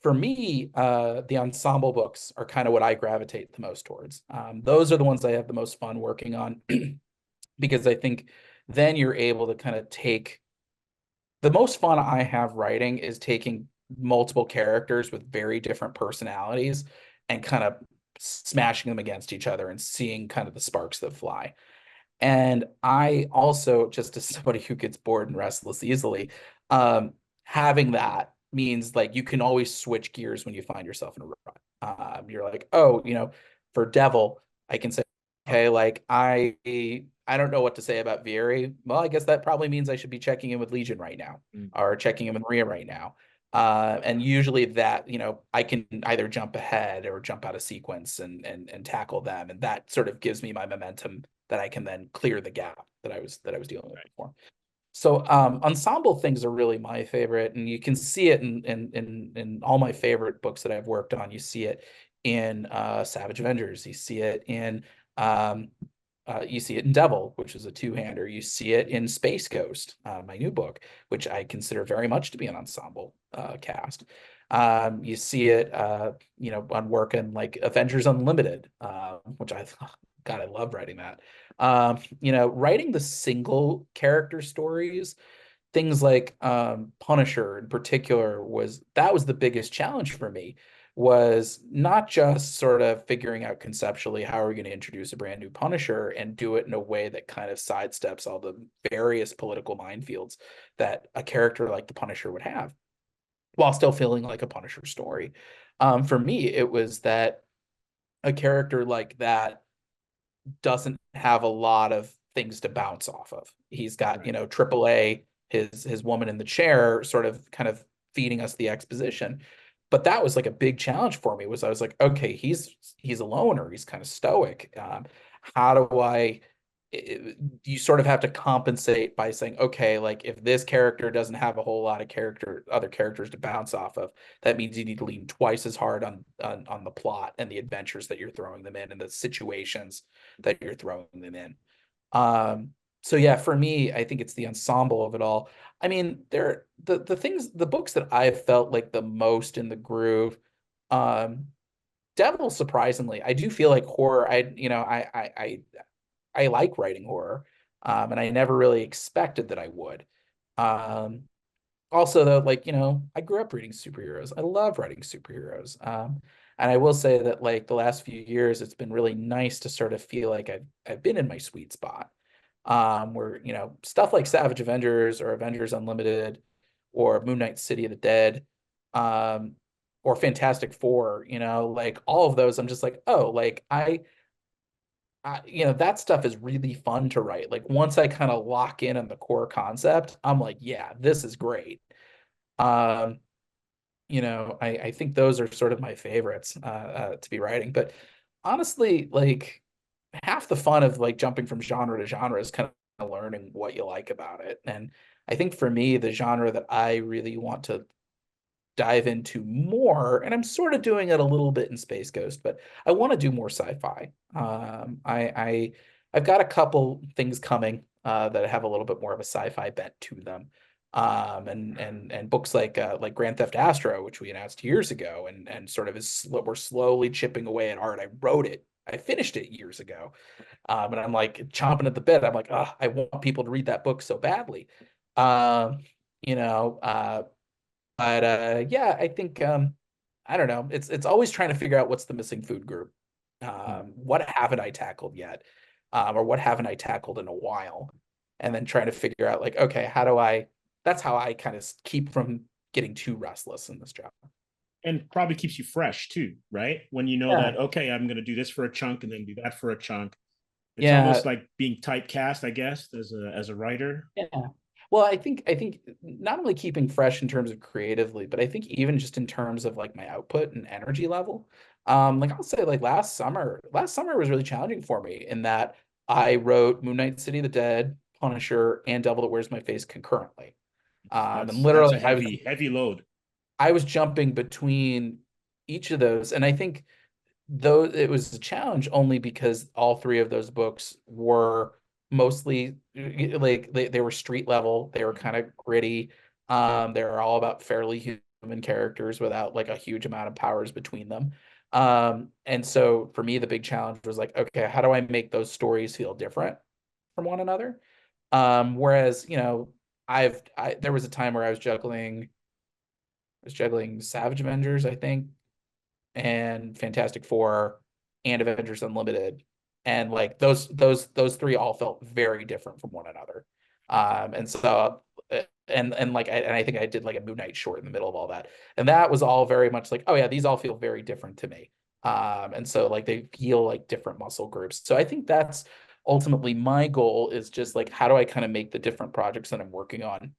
for me, the ensemble books are kind of what I gravitate the most towards. Those are the ones I have the most fun working on because I think then you're able to kind of take the most fun I have writing is taking multiple characters with very different personalities and kind of smashing them against each other and seeing kind of the sparks that fly. And I also, just as somebody who gets bored and restless easily, having that means like you can always switch gears when you find yourself in a rut. You're like, oh, for Devil, I can say, okay, like I don't know what to say about Vieri. Well, I guess that probably means I should be checking in with Legion right now Mm. or checking in with Maria right now. And usually that, I can either jump ahead or jump out of sequence and tackle them. And that sort of gives me my momentum that I can then clear the gap that I was dealing with before. So ensemble things are really my favorite, and you can see it in all my favorite books that I've worked on. You see it in Savage Avengers. Um, you see it in Devil, which is a two-hander. You see it in Space Ghost, my new book, which I consider very much to be an ensemble cast. You see it, on work in like Avengers Unlimited, which God, I love writing that. Writing the single character stories, things like Punisher in particular, was the biggest challenge for me, was not just sort of figuring out conceptually how are we going to introduce a brand new Punisher and do it in a way that kind of sidesteps all the various political minefields that a character like the Punisher would have, while still feeling like a Punisher story. For me, it was that a character like that doesn't have a lot of things to bounce off of. He's got, Right. AAA, his woman in the chair, sort of kind of feeding us the exposition. But that was like a big challenge for me. Was I was like, okay, he's a loner. He's kind of stoic. How do I? You sort of have to compensate by saying, okay, like if this character doesn't have a whole lot of other characters to bounce off of, that means you need to lean twice as hard on the plot and the adventures that you're throwing them in and the situations that you're throwing them in. So yeah, for me, I think it's the ensemble of it all. I mean, the books that I've felt like the most in the groove, um, Devil, surprisingly, I do feel like horror. I like writing horror, and I never really expected that I would. Um, Also, though, like, I grew up reading superheroes. I love writing superheroes. And I will say that like the last few years, it's been really nice to sort of feel like I've been in my sweet spot. Where, stuff like Savage Avengers or Avengers Unlimited or Moon Knight City of the Dead, um, or Fantastic Four, like all of those, I'm just like, oh, like that stuff is really fun to write. Like once I kind of lock in on the core concept, I'm like, yeah, this is great. Um, I think those are sort of my favorites to be writing. But honestly, like half the fun of like jumping from genre to genre is kind of learning what you like about it. And I think for me, the genre that I really want to dive into more, and I'm sort of doing it a little bit in Space Ghost, but I want to do more sci-fi. I've got a couple things coming that have a little bit more of a sci-fi bent to them. And books like Grand Theft Astro, which we announced years ago, and sort of we're slowly chipping away at art. I wrote it, I finished it years ago, and I'm like chomping at the bit. I'm like, oh, I want people to read that book so badly. Um, you know, but yeah, I think I don't know. It's always trying to figure out what's the missing food group. What haven't I tackled yet? Or what haven't I tackled in a while? And then trying to figure out like, okay, how do I that's how I kind of keep from getting too restless in this job. And probably keeps you fresh too, right? When you know Yeah. that, okay, I'm going to do this for a chunk and then do that for a chunk. It's Yeah. almost like being typecast, I guess, as a writer. Yeah. Well, I think not only keeping fresh in terms of creatively, but I think even just in terms of like my output and energy level. Like I'll say like last summer was really challenging for me in that I wrote Moon Knight, City of the Dead, Punisher, and Devil That Wears My Face concurrently. And That's literally a heavy load. I was jumping between each of those. And I think though it was a challenge only because all three of those books were mostly like they were street level, they were kind of gritty, they were all about fairly human characters without like a huge amount of powers between them. And so for me the big challenge was like, okay, how do I make those stories feel different from one another? Whereas there was a time where I was juggling Savage Avengers, I think, and Fantastic Four and Avengers Unlimited. And like those three all felt very different from one another. And so and I think I did like a Moon Knight short in the middle of all that. And that was all very much like, oh yeah, these all feel very different to me. And so like they feel like different muscle groups. So I think that's ultimately my goal is just like how do I kind of make the different projects that I'm working on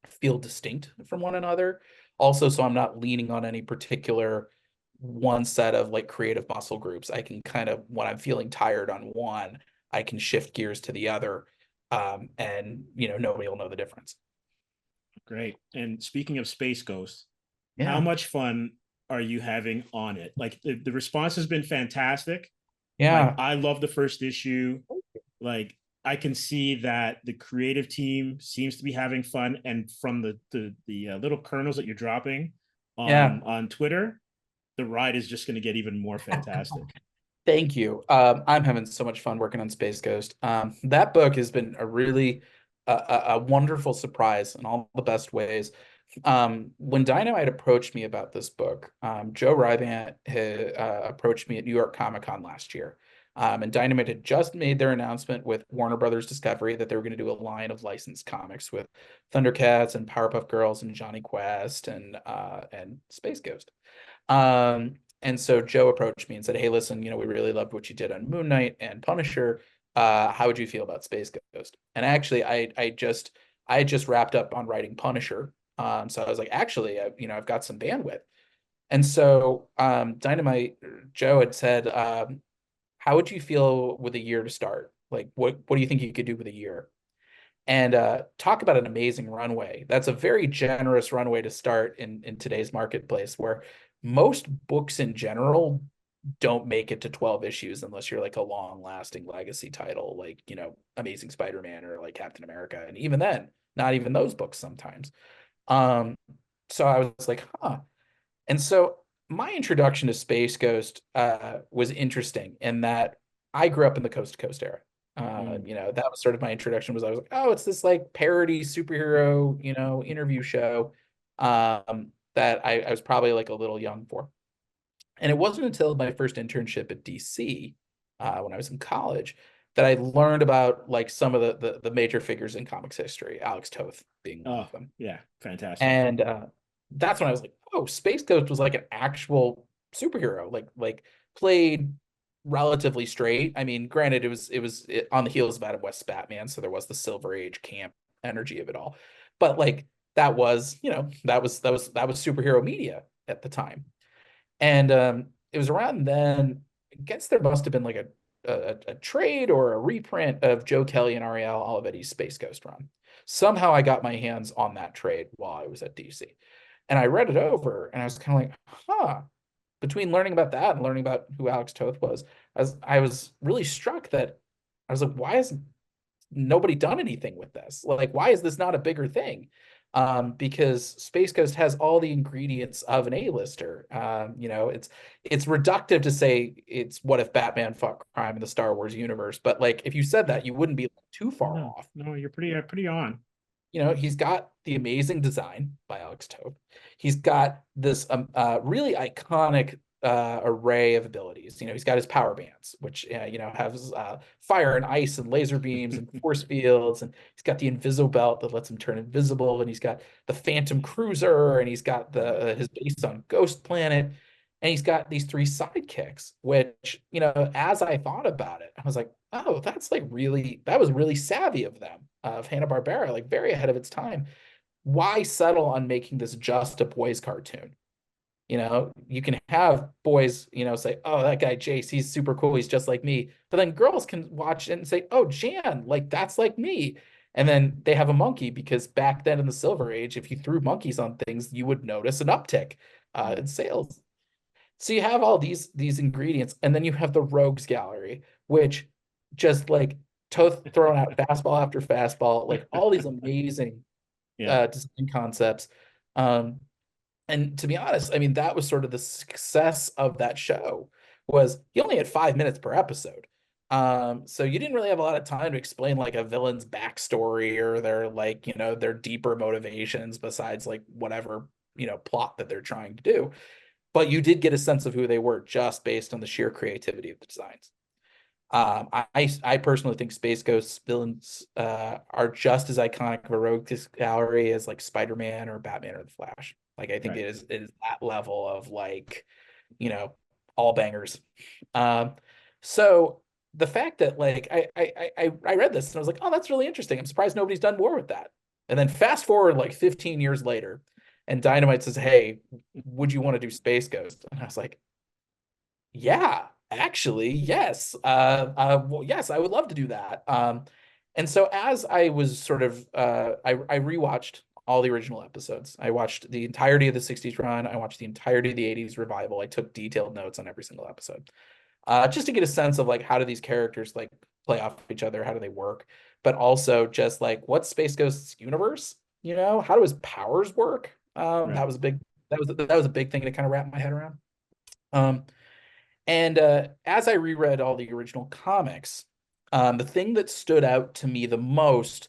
feel distinct from one another. Also, so I'm not leaning on any particular one set of like creative muscle groups. I can kind of, when I'm feeling tired on one, I can shift gears to the other. And nobody will know the difference. Great. And speaking of Space Ghost, how Yeah. much fun are you having on it? Like the response has been fantastic. Like Yeah. I love the first issue. Like I can see that the creative team seems to be having fun, and from the little kernels that you're dropping Yeah. on Twitter, the ride is just going to get even more fantastic. Thank you. I'm having so much fun working on Space Ghost. That book has been a really a wonderful surprise in all the best ways. When Dynamite approached me about this book, Joe Rybandt had approached me at New York Comic Con last year. And Dynamite had just made their announcement with Warner Brothers Discovery that they were going to do a line of licensed comics with Thundercats and Powerpuff Girls and Johnny Quest and Space Ghost. And so Joe approached me and said, "Hey, listen, we really loved what you did on Moon Knight and Punisher. How would you feel about Space Ghost?" And actually, I had just wrapped up on writing Punisher, so I was like, actually, I've got some bandwidth. And so Dynamite Joe had said, "How would you feel with a year to start? Like, what do you think you could do with a year?" And talk about an amazing runway. That's a very generous runway to start in today's marketplace, where most books in general don't make it to 12 issues unless you're like a long lasting legacy title, like, Amazing Spider-Man or like Captain America. And even then, not even those books sometimes. Um, so I was like, huh. And so my introduction to Space Ghost was interesting in that I grew up in the Coast to Coast era. Mm. That was sort of my introduction was I was like, oh, it's this like parody superhero, interview show that I was probably like a little young for. And it wasn't until my first internship at DC when I was in college that I learned about like some of the major figures in comics history, Alex Toth being one Oh of them. yeah, fantastic. And that's when I was like, oh, Space Ghost was like an actual superhero, like played relatively straight. I mean, granted, it was on the heels of Adam West's Batman, so there was the Silver Age camp energy of it all. But like that was superhero media at the time. And it was around then, I guess there must have been like a trade or a reprint of Joe Kelly and Ariel Olivetti's Space Ghost run. Somehow I got my hands on that trade while I was at DC. And I read it over and I was kind of like, huh. Between learning about that and learning about who Alex Toth was, I was really struck that I was like, why has nobody done anything with this? Like, why is this not a bigger thing? Because Space Ghost has all the ingredients of an A-lister. It's reductive to say it's what if Batman fought crime in the Star Wars universe, but like if you said that, you wouldn't be too far No, off. no, you're pretty on. He's got the amazing design by Alex Toth. He's got this really iconic array of abilities. He's got his power bands, which has fire and ice and laser beams and force fields, and he's got the invisible belt that lets him turn invisible, and he's got the Phantom Cruiser, and he's got his base on Ghost Planet, and he's got these three sidekicks. Which as I thought about it, I was like, oh, that was really savvy of them, of Hanna-Barbera, like very ahead of its time. Why settle on making this just a boys cartoon? You can have boys, say, oh, that guy Jace, he's super cool, he's just like me. But then girls can watch it and say, oh, Jan, like that's like me. And then they have a monkey because back then in the Silver Age, if you threw monkeys on things, you would notice an uptick in sales. So you have all these ingredients, and then you have the rogues gallery, which just like Toth throwing out fastball after fastball, like all these amazing Yeah. design concepts. Um, and to be honest, I mean, that was sort of the success of that show, was he only had 5 minutes per episode. So you didn't really have a lot of time to explain like a villain's backstory or their their deeper motivations besides like whatever, plot that they're trying to do. But you did get a sense of who they were just based on the sheer creativity of the designs. I personally think Space Ghost's villains are just as iconic of a rogue gallery as like Spider-Man or Batman or the Flash. Like I think Right. it is that level of like, you know, all bangers. Um, so the fact that like I read this and I was like, oh, that's really interesting. I'm surprised nobody's done more with that. And then fast forward like 15 years later, and Dynamite says, hey, would you want to do Space Ghost? And I was like, yeah, actually, yes. Well, yes, I would love to do that. And so as I was sort of, I rewatched all the original episodes. I watched the entirety of the 60s run. I watched the entirety of the 80s revival. I took detailed notes on every single episode, just to get a sense of like, how do these characters like play off each other? How do they work? But also just like, what's Space Ghost's universe? How do his powers work? Right. That was a big, that was a big thing to kind of wrap my head around. Um, and as I reread all the original comics, the thing that stood out to me the most,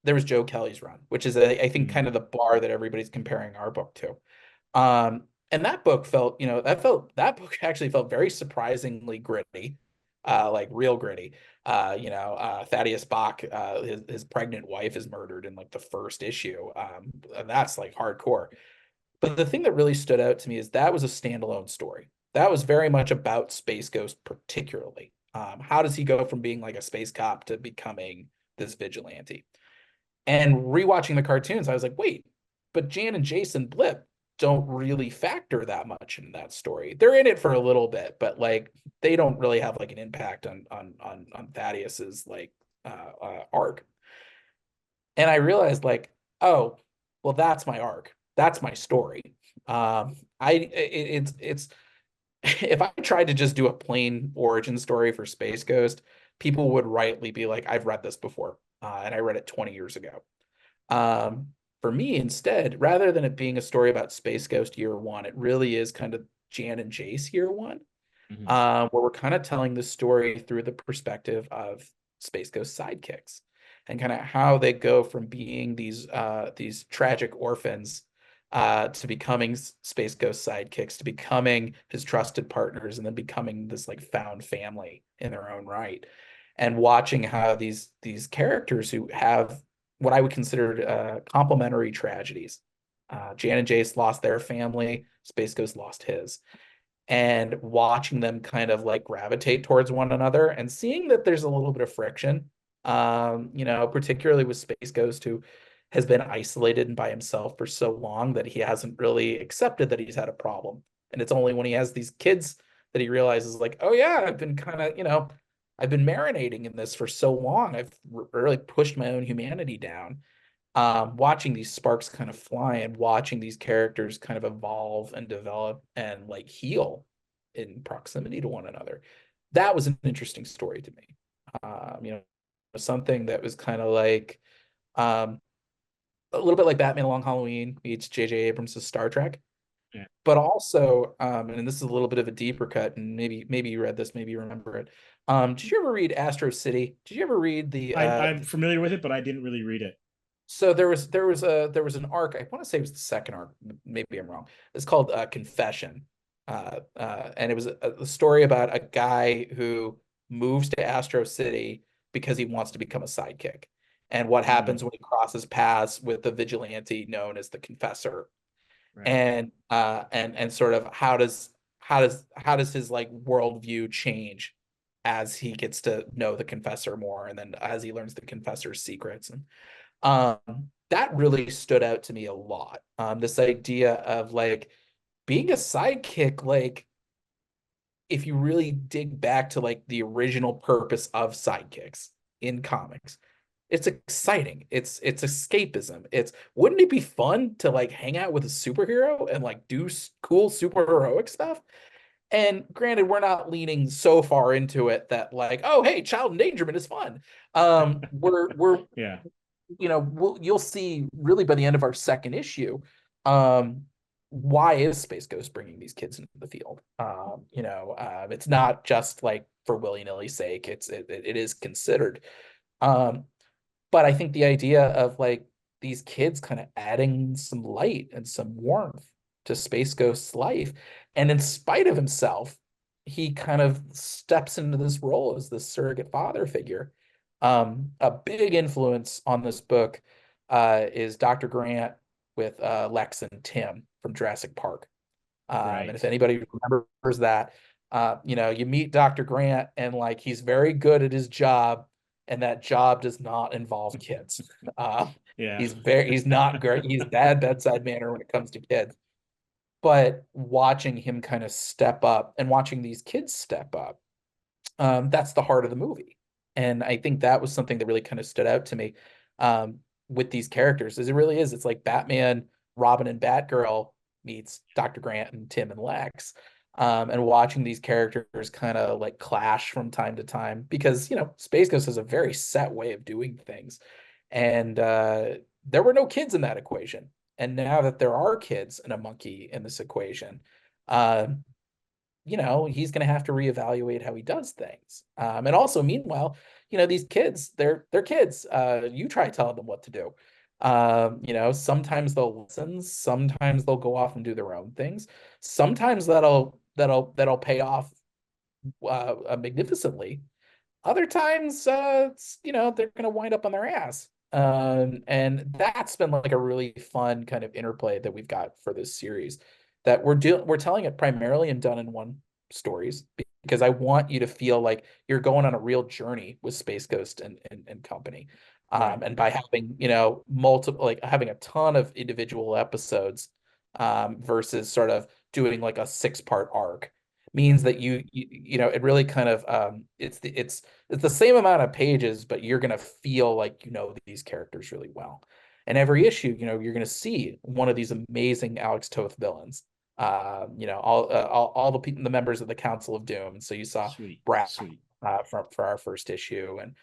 there was Joe Kelly's run, which is, I think, Mm. kind of the bar that everybody's comparing our book to. And that book felt, that book actually felt very surprisingly gritty, like real gritty. Thaddeus Bach, his pregnant wife is murdered in like the first issue. And that's like hardcore. But the thing that really stood out to me is that was a standalone story. That was very much about Space Ghost, particularly. How does he go from being like a space cop to becoming this vigilante? And rewatching the cartoons, I was like, wait, but Jan and Jason Blip don't really factor that much in that story. They're in it for a little bit, but like they don't really have like an impact on Thaddeus's like arc. And I realized like, oh, well, that's my arc. That's my story. It's if I tried to just do a plain origin story for Space Ghost, people would rightly be like, I've read this before, and I read it 20 years ago. Um, for me, instead, rather than it being a story about Space Ghost year one, it really is kind of Jan and Jace year one, Mhm. where we're kind of telling the story through the perspective of Space Ghost sidekicks and kind of how they go from being these tragic orphans to becoming Space Ghost sidekicks, to becoming his trusted partners, and then becoming this like found family in their own right. And watching how these characters who have what I would consider complementary tragedies. Jan and Jace lost their family, Space Ghost lost his, and watching them kind of like gravitate towards one another and seeing that there's a little bit of friction, particularly with Space Ghost, who has been isolated and by himself for so long that he hasn't really accepted that he's had a problem. And it's only when he has these kids that he realizes, like, oh, yeah, I've been kind of, I've been marinating in this for so long. I've really pushed my own humanity down. watching these sparks kind of fly and watching these characters kind of evolve and develop and like heal in proximity to one another. That was an interesting story to me. You know, something that was kind of like um, a little bit like Batman Long Halloween meets J.J. Abrams' Star Trek, Yeah. but also, and this is a little bit of a deeper cut, and maybe you read this, maybe you remember it. Did you ever read Astro City? Did you ever read I'm familiar with it, but I didn't really read it. so there was an arc, I want to say it was the second arc, maybe I'm wrong. It's called Confession. And it was a story about a guy who moves to Astro City because he wants to become a sidekick. And what Mm, happens when he crosses paths with the vigilante known as the Confessor. right. And sort of how does his like worldview change as he gets to know the Confessor more, and then as he learns the Confessor's secrets. And that really stood out to me a lot. This idea of like being a sidekick, like if you really dig back to like the original purpose of sidekicks in comics, it's exciting. It's escapism. It's wouldn't it be fun to like hang out with a superhero and like do cool superheroic stuff? And granted, we're not leaning so far into it that like, oh, hey, child endangerment is fun. We're Yeah. you'll see really by the end of our second issue, um, why is Space Ghost bringing these kids into the field? It's not just like for willy-nilly sake. It is considered. Um, but I think the idea of like these kids kind of adding some light and some warmth to Space Ghost's life, and in spite of himself, he kind of steps into this role as this surrogate father figure. A big influence on this book is Dr. Grant with Lex and Tim from Jurassic Park. And Right. if anybody remembers that, you meet Dr. Grant and like he's very good at his job, and that job does not involve kids. Uh, Yeah. he's not great. He's bad bedside manner when it comes to kids. But watching him kind of step up and watching these kids step up, that's the heart of the movie. And I think that was something that really kind of stood out to me um, with these characters, as it really is. It's like Batman, Robin, and Batgirl meets Dr. Grant and Tim and Lex. And watching these characters kind of like clash from time to time because, Space Ghost has a very set way of doing things. And there were no kids in that equation. And now that there are kids and a monkey in this equation, uh, he's going to have to reevaluate how he does things. And also, meanwhile, these kids, they're kids. You try telling them what to do. Sometimes they'll listen, sometimes they'll go off and do their own things. Sometimes that'll pay off magnificently. Other times, they're going to wind up on their ass. And that's been like a really fun kind of interplay that we've got for this series that we're telling it primarily in done in one stories because I want you to feel like you're going on a real journey with Space Ghost and company. Right. And by having, multiple, like having a ton of individual episodes, versus sort of doing like a 6-part arc means that it really kind of it's the same amount of pages, but you're gonna feel like these characters really well. And every issue, you're gonna see one of these amazing Alex Toth villains. All the members of the Council of Doom. So you saw Sweet. Brat Sweet. for our first issue, and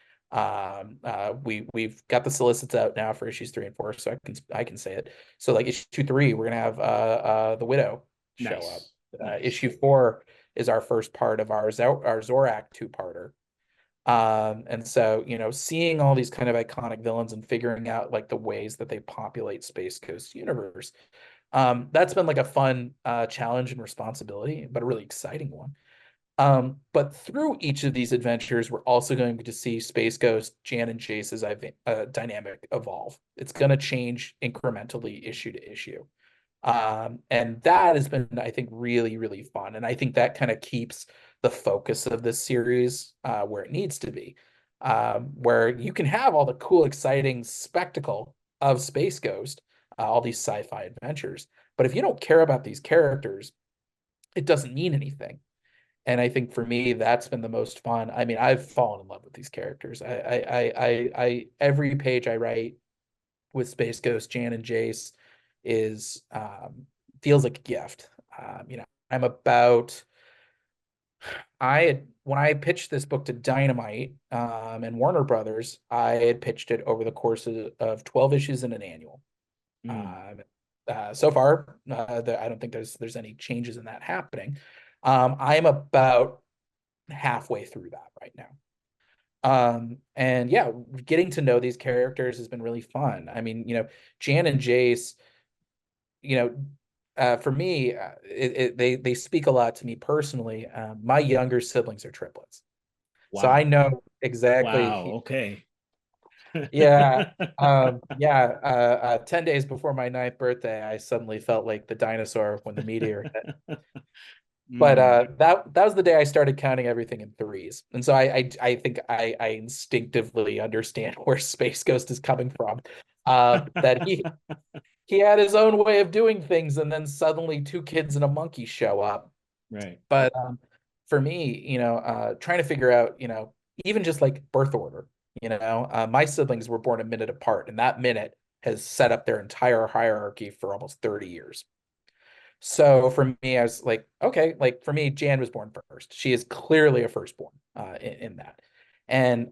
we've got the solicits out now for issues 3 and 4, so I can say it. So like issue 3, we're gonna have the Widow show up. Nice. Nice. Issue 4 is our first part of our Zorak 2-parter. And so, seeing all these kind of iconic villains and figuring out like the ways that they populate Space Coast universe, that's been like a fun challenge and responsibility, but a really exciting one. But through each of these adventures, we're also going to see Space Ghost, Jan and Jace's dynamic evolve. It's going to change incrementally issue to issue. And that has been, I think, really, really fun. And I think that kind of keeps the focus of this series where it needs to be, where you can have all the cool, exciting spectacle of Space Ghost, all these sci-fi adventures. But if you don't care about these characters, it doesn't mean anything. And I think for me, that's been the most fun. I mean, I've fallen in love with these characters. I every page I write, with Space Ghost, Jan and Jace is feels like a gift. You know, I'm about I had when I pitched this book to Dynamite and Warner Brothers, I had pitched it over the course of 12 issues in an annual. Mm. So far, I don't think there's any changes in that happening. I'm about halfway through that right now. And yeah, getting to know these characters has been really fun. I mean, you know, Jan and Jace, you know, for me, they speak a lot to me personally. My younger siblings are triplets, so I Wow. know Wow. exactly. Okay. Yeah, yeah. 10 days before my ninth birthday, I suddenly felt like the dinosaur when the meteor hit. But Mm. that was the day I started counting everything in threes, and so I think I instinctively understand where Space Ghost is coming from. That he had his own way of doing things, and then suddenly two kids and a monkey show up. Right. But for me, you know, trying to figure out, you know, even just like birth order, you know, my siblings were born a minute apart, and that minute has set up their entire hierarchy for almost 30 years. So for me, I was like, okay, like for me, Jan was born first. She is clearly a firstborn in that. And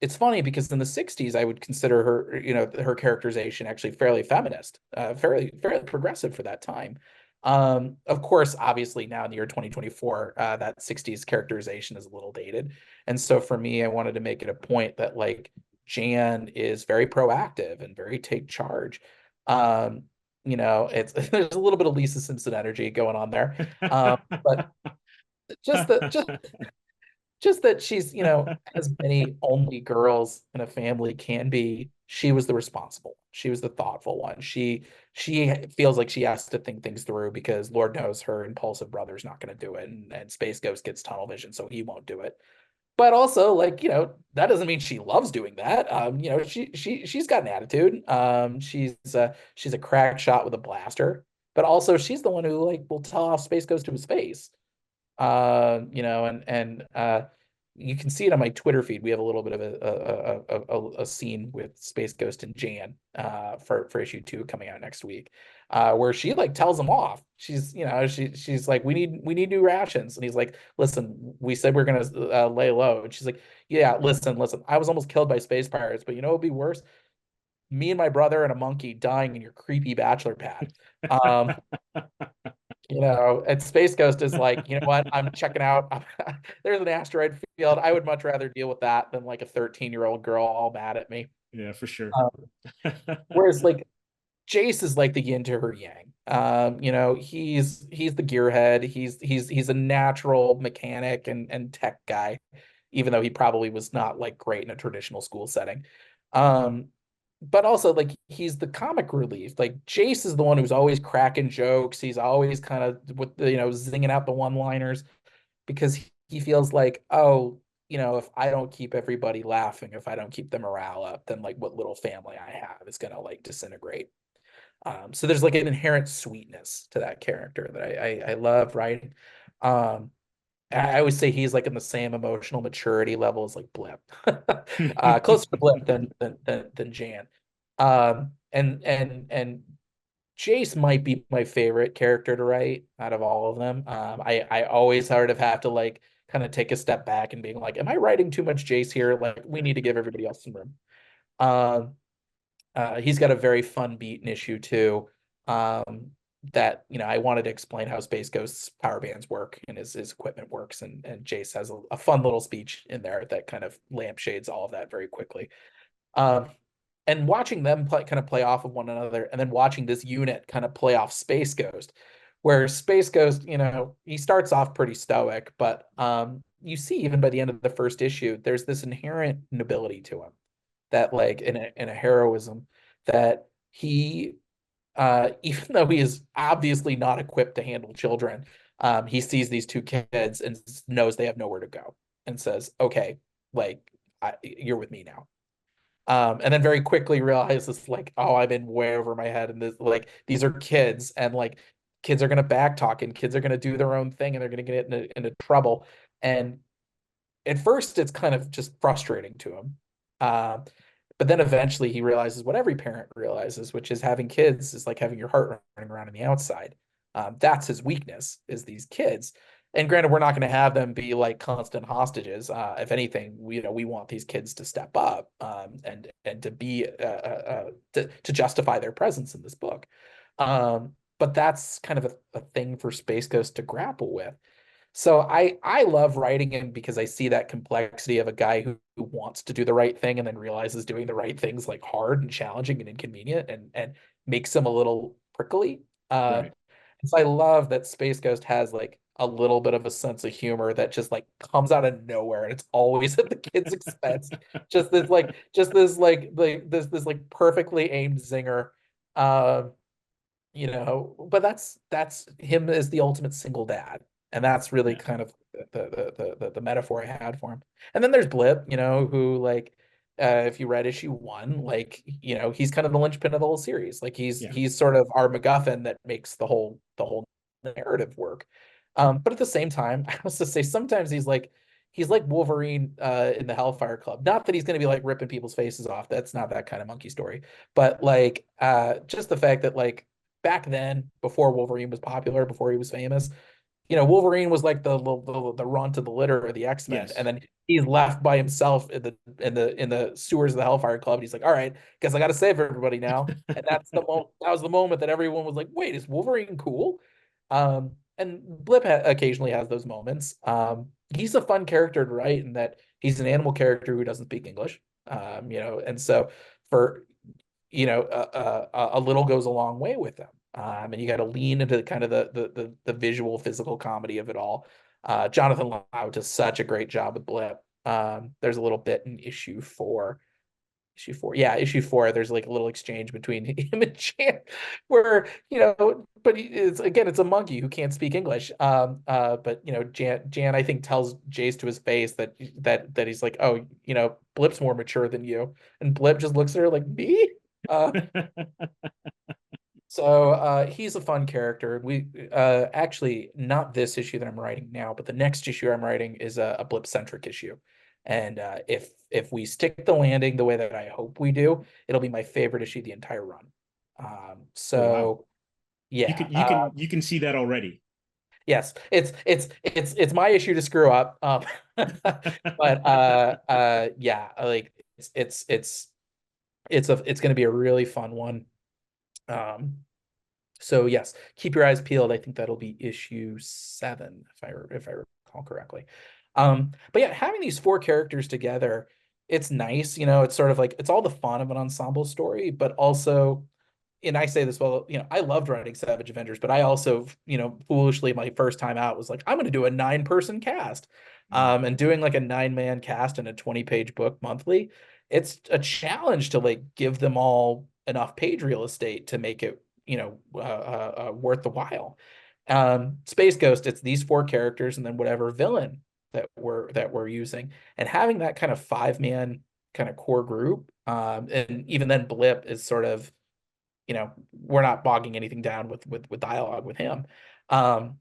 it's funny because in the 60s, I would consider her, you know, her characterization actually fairly feminist, fairly progressive for that time. Of course, obviously now in the year 2024, that 60s characterization is a little dated. And so for me, I wanted to make it a point that like Jan is very proactive and very take charge. Um, you know, it's there's a little bit of Lisa Simpson energy going on there. But just that just that she's, you know, as many only girls in a family can be, she was the responsible. She was the thoughtful one. She feels like she has to think things through because Lord knows her impulsive brother's not going to do it, and Space Ghost gets tunnel vision, so he won't do it. But also, like, you know, that doesn't mean she loves doing that. You know, she's got an attitude. She's a crack shot with a blaster, but also she's the one who like will tell off Space Ghost to his face. You know, and you can see it on my Twitter feed. We have a little bit of a scene with Space Ghost and Jan for issue 2 coming out next week, where she like tells him off. She's, you know, she's like, we need new rations, and he's like, listen, we said we're gonna lay low, and she's like, yeah, listen, I was almost killed by space pirates, but you know what would be worse? Me and my brother and a monkey dying in your creepy bachelor pad. Um, you know, and Space Ghost is like, you know what? I'm checking out. There's an asteroid field. I would much rather deal with that than like a 13-year-old girl all mad at me. Yeah, for sure. Um, whereas like Jace is like the yin to her yang. You know, he's the gearhead. He's a natural mechanic and tech guy, even though he probably was not like great in a traditional school setting. Um, but also like he's the comic relief. Like Jace is the one who's always cracking jokes. He's always kind of with the, you know, zinging out the one-liners because he feels like, oh, you know, if I don't keep everybody laughing, if I don't keep the morale up, then like what little family I have is gonna like disintegrate. So there's like an inherent sweetness to that character that I love writing. I always say he's like in the same emotional maturity level as like Blip, closer to Blip than Jan. And Jace might be my favorite character to write out of all of them. I always sort of have to like kind of take a step back and being like, am I writing too much Jace here? Like we need to give everybody else some room. Um, he's got a very fun beat in issue 2. That, you know, I wanted to explain how Space Ghost's power bands work and his equipment works, and Jace has a fun little speech in there that kind of lampshades all of that very quickly. Um, and watching them kind of play off of one another, and then watching this unit kind of play off Space Ghost, where Space Ghost, you know, he starts off pretty stoic, but you see even by the end of the first issue, there's this inherent nobility to him that like in a heroism that he even though he is obviously not equipped to handle children, he sees these two kids and knows they have nowhere to go and says, okay, like you're with me now. And then very quickly realizes like, oh, I'm in way over my head, and this like these are kids, and like kids are gonna backtalk, and kids are gonna do their own thing, and they're gonna get into trouble. And at first, it's kind of just frustrating to him. But then eventually he realizes what every parent realizes, which is having kids is like having your heart running around on the outside. That's his weakness, is these kids. And granted, we're not going to have them be like constant hostages. If anything, we want these kids to step up, and to be to justify their presence in this book. But that's kind of a thing for Space Ghost to grapple with. So I love writing him because I see that complexity of a guy who wants to do the right thing and then realizes doing the right thing's like hard and challenging and inconvenient, and makes him a little prickly. Right. So I love that Space Ghost has like a little bit of a sense of humor that just like comes out of nowhere, and it's always at the kid's expense. Just this like perfectly aimed zinger. Um, but that's him as the ultimate single dad, and that's really Yeah. kind of the metaphor I had for him. And then there's Blip, who like, if you read issue one, like, he's kind of the linchpin of the whole series. Like he's Yeah. he's sort of our MacGuffin that makes the whole narrative work. But at the same time, I have to say sometimes he's like Wolverine in the Hellfire Club. Not that he's going to be like ripping people's faces off. That's not that kind of monkey story. But like, just the fact that like back then, before Wolverine was popular, before he was famous, Wolverine was like the runt of the litter of the X-Men, and Yes. then he's left by himself in the sewers of the Hellfire Club, and he's like, all right, guess I got to save everybody now. And that was the moment that everyone was like, wait, is Wolverine cool? And Blip occasionally has those moments. He's a fun character to write in that he's an animal character who doesn't speak English. And so for a little goes a long way with them. And you got to lean into kind of the visual, physical comedy of it all. Jonathan Lau does such a great job with Blip. There's a little bit in issue four. Issue four, yeah, issue four. There's like a little exchange between him and Jan, where but it's a monkey who can't speak English. But Jan I think tells Jace to his face that he's like, oh, Blip's more mature than you, and Blip just looks at her like, me. Uh, so he's a fun character. We actually, not this issue that I'm writing now, but the next issue I'm writing is a blip centric issue. And if we stick the landing the way that I hope we do, it'll be my favorite issue the entire run. Oh wow. So You yeah, can you can you can see that already. yes, it's my issue to screw up. But yeah, like it's going to be a really fun one. Um, So yes, keep your eyes peeled. I think that'll be issue 7, if I recall correctly. But yeah, having these four characters together, it's nice. It's sort of like it's all the fun of an ensemble story, but also, and I say this, well, I loved writing Savage Avengers, but I also, foolishly, my first time out was like, I'm going to do a 9-person cast. Mm. And doing like a 9-man cast in a 20-page book monthly, it's a challenge to like give them all enough page real estate to make it, worth the while. Space Ghost, it's these four characters and then whatever villain that we're using, and having that kind of 5-man kind of core group. And even then, Blip is sort of, we're not bogging anything down with dialogue with him. Um,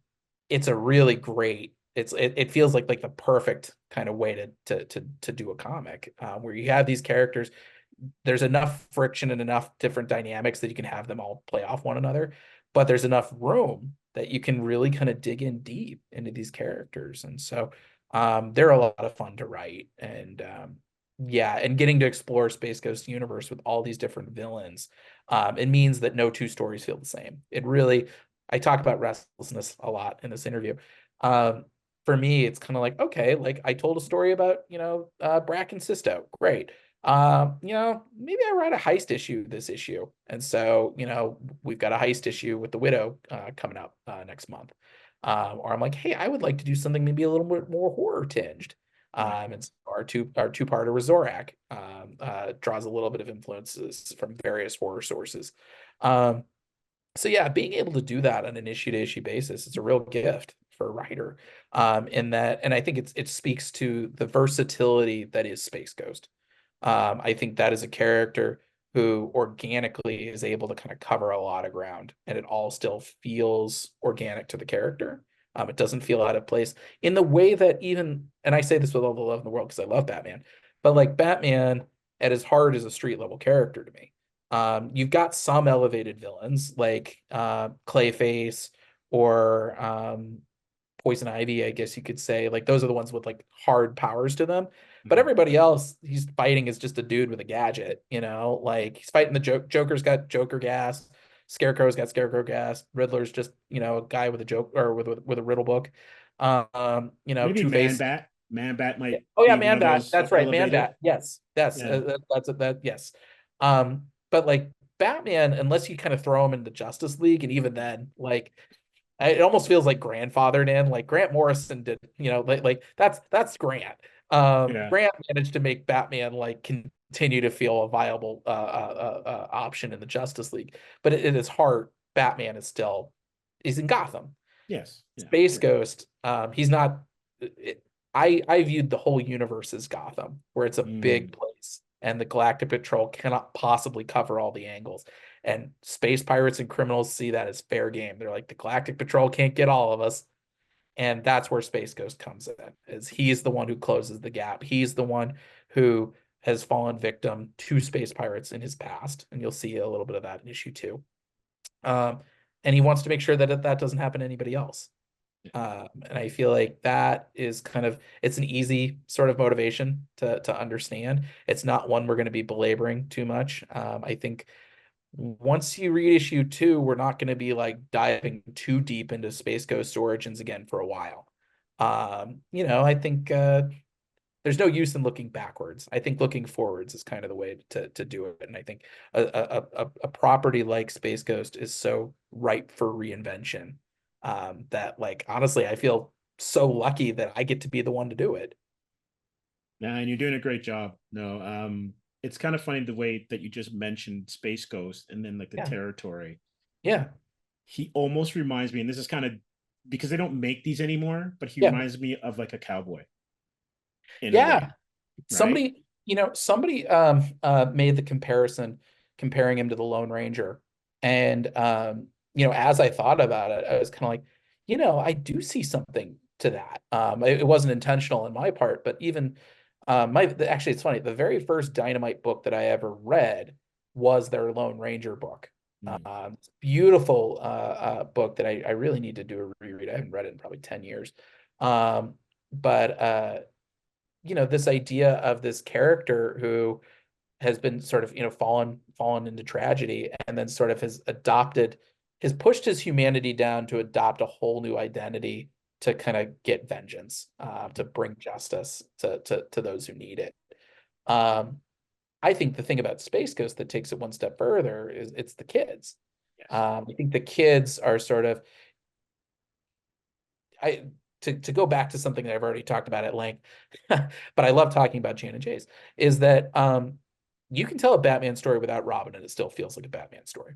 it's a really great. It feels like the perfect kind of way to do a comic, where you have these characters. There's enough friction and enough different dynamics that you can have them all play off one another, but there's enough room that you can really kind of dig in deep into these characters. And so they're a lot of fun to write. And yeah, and getting to explore Space Ghost universe with all these different villains, it means that no two stories feel the same. It really, I talk about restlessness a lot in this interview. Um, for me, it's kind of like, okay, like I told a story about, Brack and Sisto. Great. Maybe I write a heist issue this issue. And so, we've got a heist issue with the Widow coming up next month. Or I'm like, hey, I would like to do something maybe a little bit more horror tinged. Yeah. And so our two-parter with Zorak draws a little bit of influences from various horror sources. Um, so yeah, being able to do that on an issue-to-issue basis, it's a real gift for a writer. And I think it speaks to the versatility that is Space Ghost. I think that is a character who organically is able to kind of cover a lot of ground, and it all still feels organic to the character. It doesn't feel out of place in the way that even, and I say this with all the love in the world because I love Batman, but like Batman, at his heart is a street level character to me. You've got some elevated villains like Clayface or Poison Ivy, I guess you could say. Like those are the ones with like hard powers to them. But Mhm. everybody else he's fighting is just a dude with a gadget, like he's fighting the Joker's got Joker gas, Scarecrow's got Scarecrow gas, Riddler's just, a guy with a joke or with a riddle book. Maybe Two-Face. Man Bat Yeah. might Oh yeah, be one Man of Bat. those That's right, Man elevated. Bat. Yes, yes, Yeah, yes. But like Batman, unless you kind of throw him into Justice League, and even then, like it almost feels like grandfathered in. Like Grant Morrison did, like that's Grant. yeah, Grant managed to make Batman like continue to feel a viable option in the Justice League, but in his heart, Batman is still he's in Gotham. yes, yeah, Space yeah. Ghost, he's not. It, I viewed the whole universe as Gotham, where it's a Mm, big place, and the Galactic Patrol cannot possibly cover all the angles. And space pirates and criminals see that as fair game. They're like, the Galactic Patrol can't get all of us, and that's where Space Ghost comes in. Is he's the one who closes the gap. He's the one who has fallen victim to space pirates in his past, and you'll see a little bit of that in issue 2. Um, and he wants to make sure that that doesn't happen to anybody else. And I feel like that is kind of it's an easy sort of motivation to understand. It's not one we're going to be belaboring too much. I think once you read issue 2, we're not going to be like diving too deep into Space Ghost origins again for a while. I think there's no use in looking backwards. I think looking forwards is kind of the way to do it. And I think a property like Space Ghost is so ripe for reinvention, that like honestly, I feel so lucky that I get to be the one to do it. yeah, and you're doing a great job. No, it's kind of funny the way that you just mentioned Space Ghost and then like the Yeah. territory. Yeah. He almost reminds me, and this is kind of because they don't make these anymore, but he Yeah. reminds me of like a cowboy in a way, Yeah. right? Somebody made the comparison comparing him to the Lone Ranger. And as I thought about it, I was kind of like, I do see something to that. It wasn't intentional on my part, but even actually it's funny, the very first Dynamite book that I ever read was their Lone Ranger book. Mm. Beautiful book that I really need to do a reread. I haven't read it in probably 10 years. But this idea of this character who has been sort of, fallen into tragedy, and then sort of has pushed his humanity down to adopt a whole new identity to kind of get vengeance, to bring justice to those who need it. Um, I think the thing about Space Ghost that takes it one step further is it's the kids. Yes. I think the kids are sort of I to go back to something that I've already talked about at length, but I love talking about Jan and Jace, is that you can tell a Batman story without Robin and it still feels like a Batman story.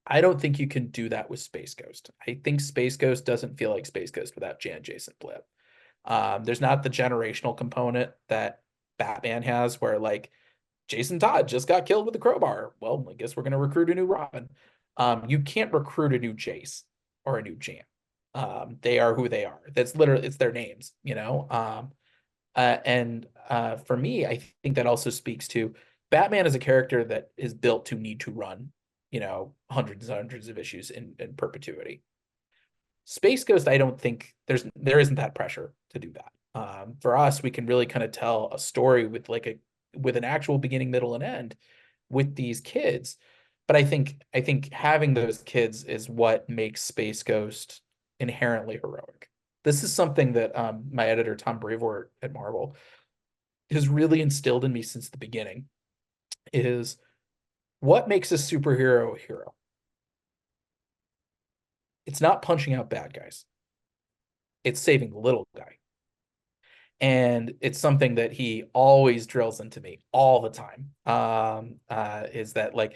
I don't think you can do that with Space Ghost. I think Space Ghost doesn't feel like Space Ghost without Jan, Jason, Blip. There's not the generational component that Batman has, where like Jason Todd just got killed with a crowbar. Well, I guess we're going to recruit a new Robin. You can't recruit a new Jace or a new Jan. They are who they are. That's literally it's their names, and for me, I think that also speaks to Batman as a character that is built to need to run, hundreds and hundreds of issues in perpetuity. Space Ghost, I don't think there isn't that pressure to do that. For us, we can really kind of tell a story with an actual beginning, middle, and end with these kids. But I think having those kids is what makes Space Ghost inherently heroic. This is something that my editor Tom Brevoort at Marvel has really instilled in me since the beginning. Is what makes a superhero a hero? It's not punching out bad guys. It's saving the little guy. And it's something that he always drills into me all the time. Is that like,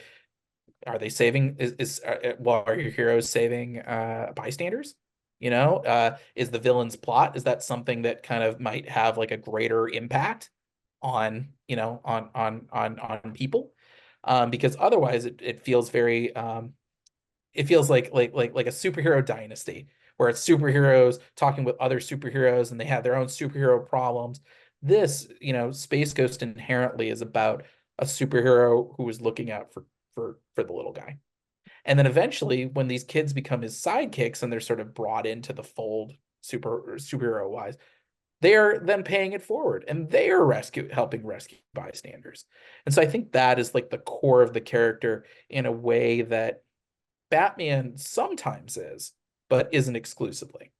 are they saving? Are your heroes saving bystanders? Is the villain's plot, is that something that kind of might have like a greater impact on on people? Because otherwise, it feels very it feels like a superhero dynasty where it's superheroes talking with other superheroes and they have their own superhero problems. This, Space Ghost inherently is about a superhero who is looking out for the little guy. And then eventually, when these kids become his sidekicks and they're sort of brought into the fold, superhero wise, they are then paying it forward, and they are helping rescue bystanders. And so I think that is like the core of the character in a way that Batman sometimes is, but isn't exclusively.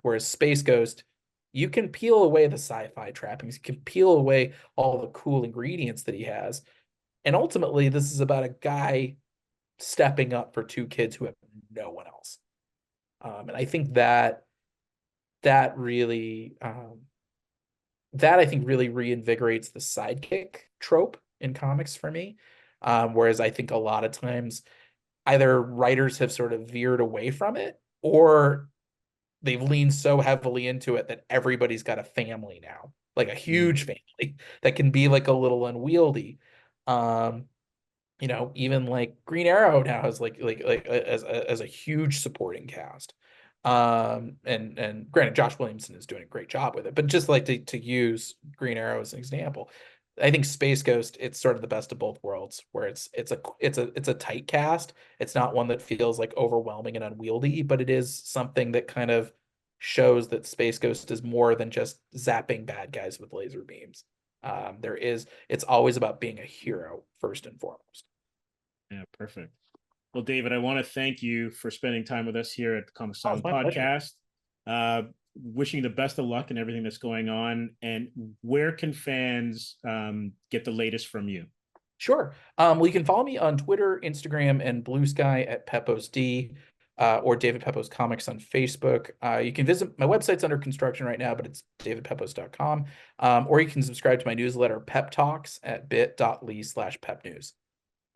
Whereas Space Ghost, you can peel away the sci-fi trappings, you can peel away all the cool ingredients that he has, and ultimately, this is about a guy stepping up for two kids who have no one else. And I think that really that I think really reinvigorates the sidekick trope in comics for me. Whereas I think a lot of times either writers have sort of veered away from it, or they've leaned so heavily into it that everybody's got a family now, like a huge family that can be like a little unwieldy. Even like Green Arrow now has as a huge supporting cast. And granted, Josh Williamson is doing a great job with it, but just like to use Green Arrow as an example, I think Space Ghost, it's sort of the best of both worlds, where it's a tight cast. It's not one that feels like overwhelming and unwieldy, but it is something that kind of shows that Space Ghost is more than just zapping bad guys with laser beams. It's always about being a hero first and foremost. Yeah, perfect. Well, David, I want to thank you for spending time with us here at the Comix Asylum Podcast. Wishing you the best of luck in everything that's going on. And where can fans get the latest from you? Sure. Well, you can follow me on Twitter, Instagram, and Blue Sky at Pepose D, or David Pepose Comics on Facebook. You can visit my website's under construction right now, but it's davidpepose.com. Or you can subscribe to my newsletter, Pep Talks, at bit.ly/pepnews.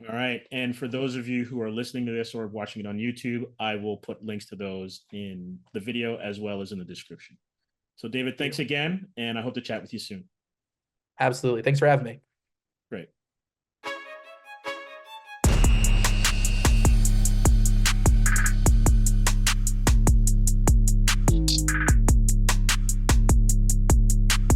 All right. And for those of you who are listening to this or watching it on YouTube, I will put links to those in the video as well as in the description. So, David, thanks again, and I hope to chat with you soon. Absolutely. Thanks for having me. Great.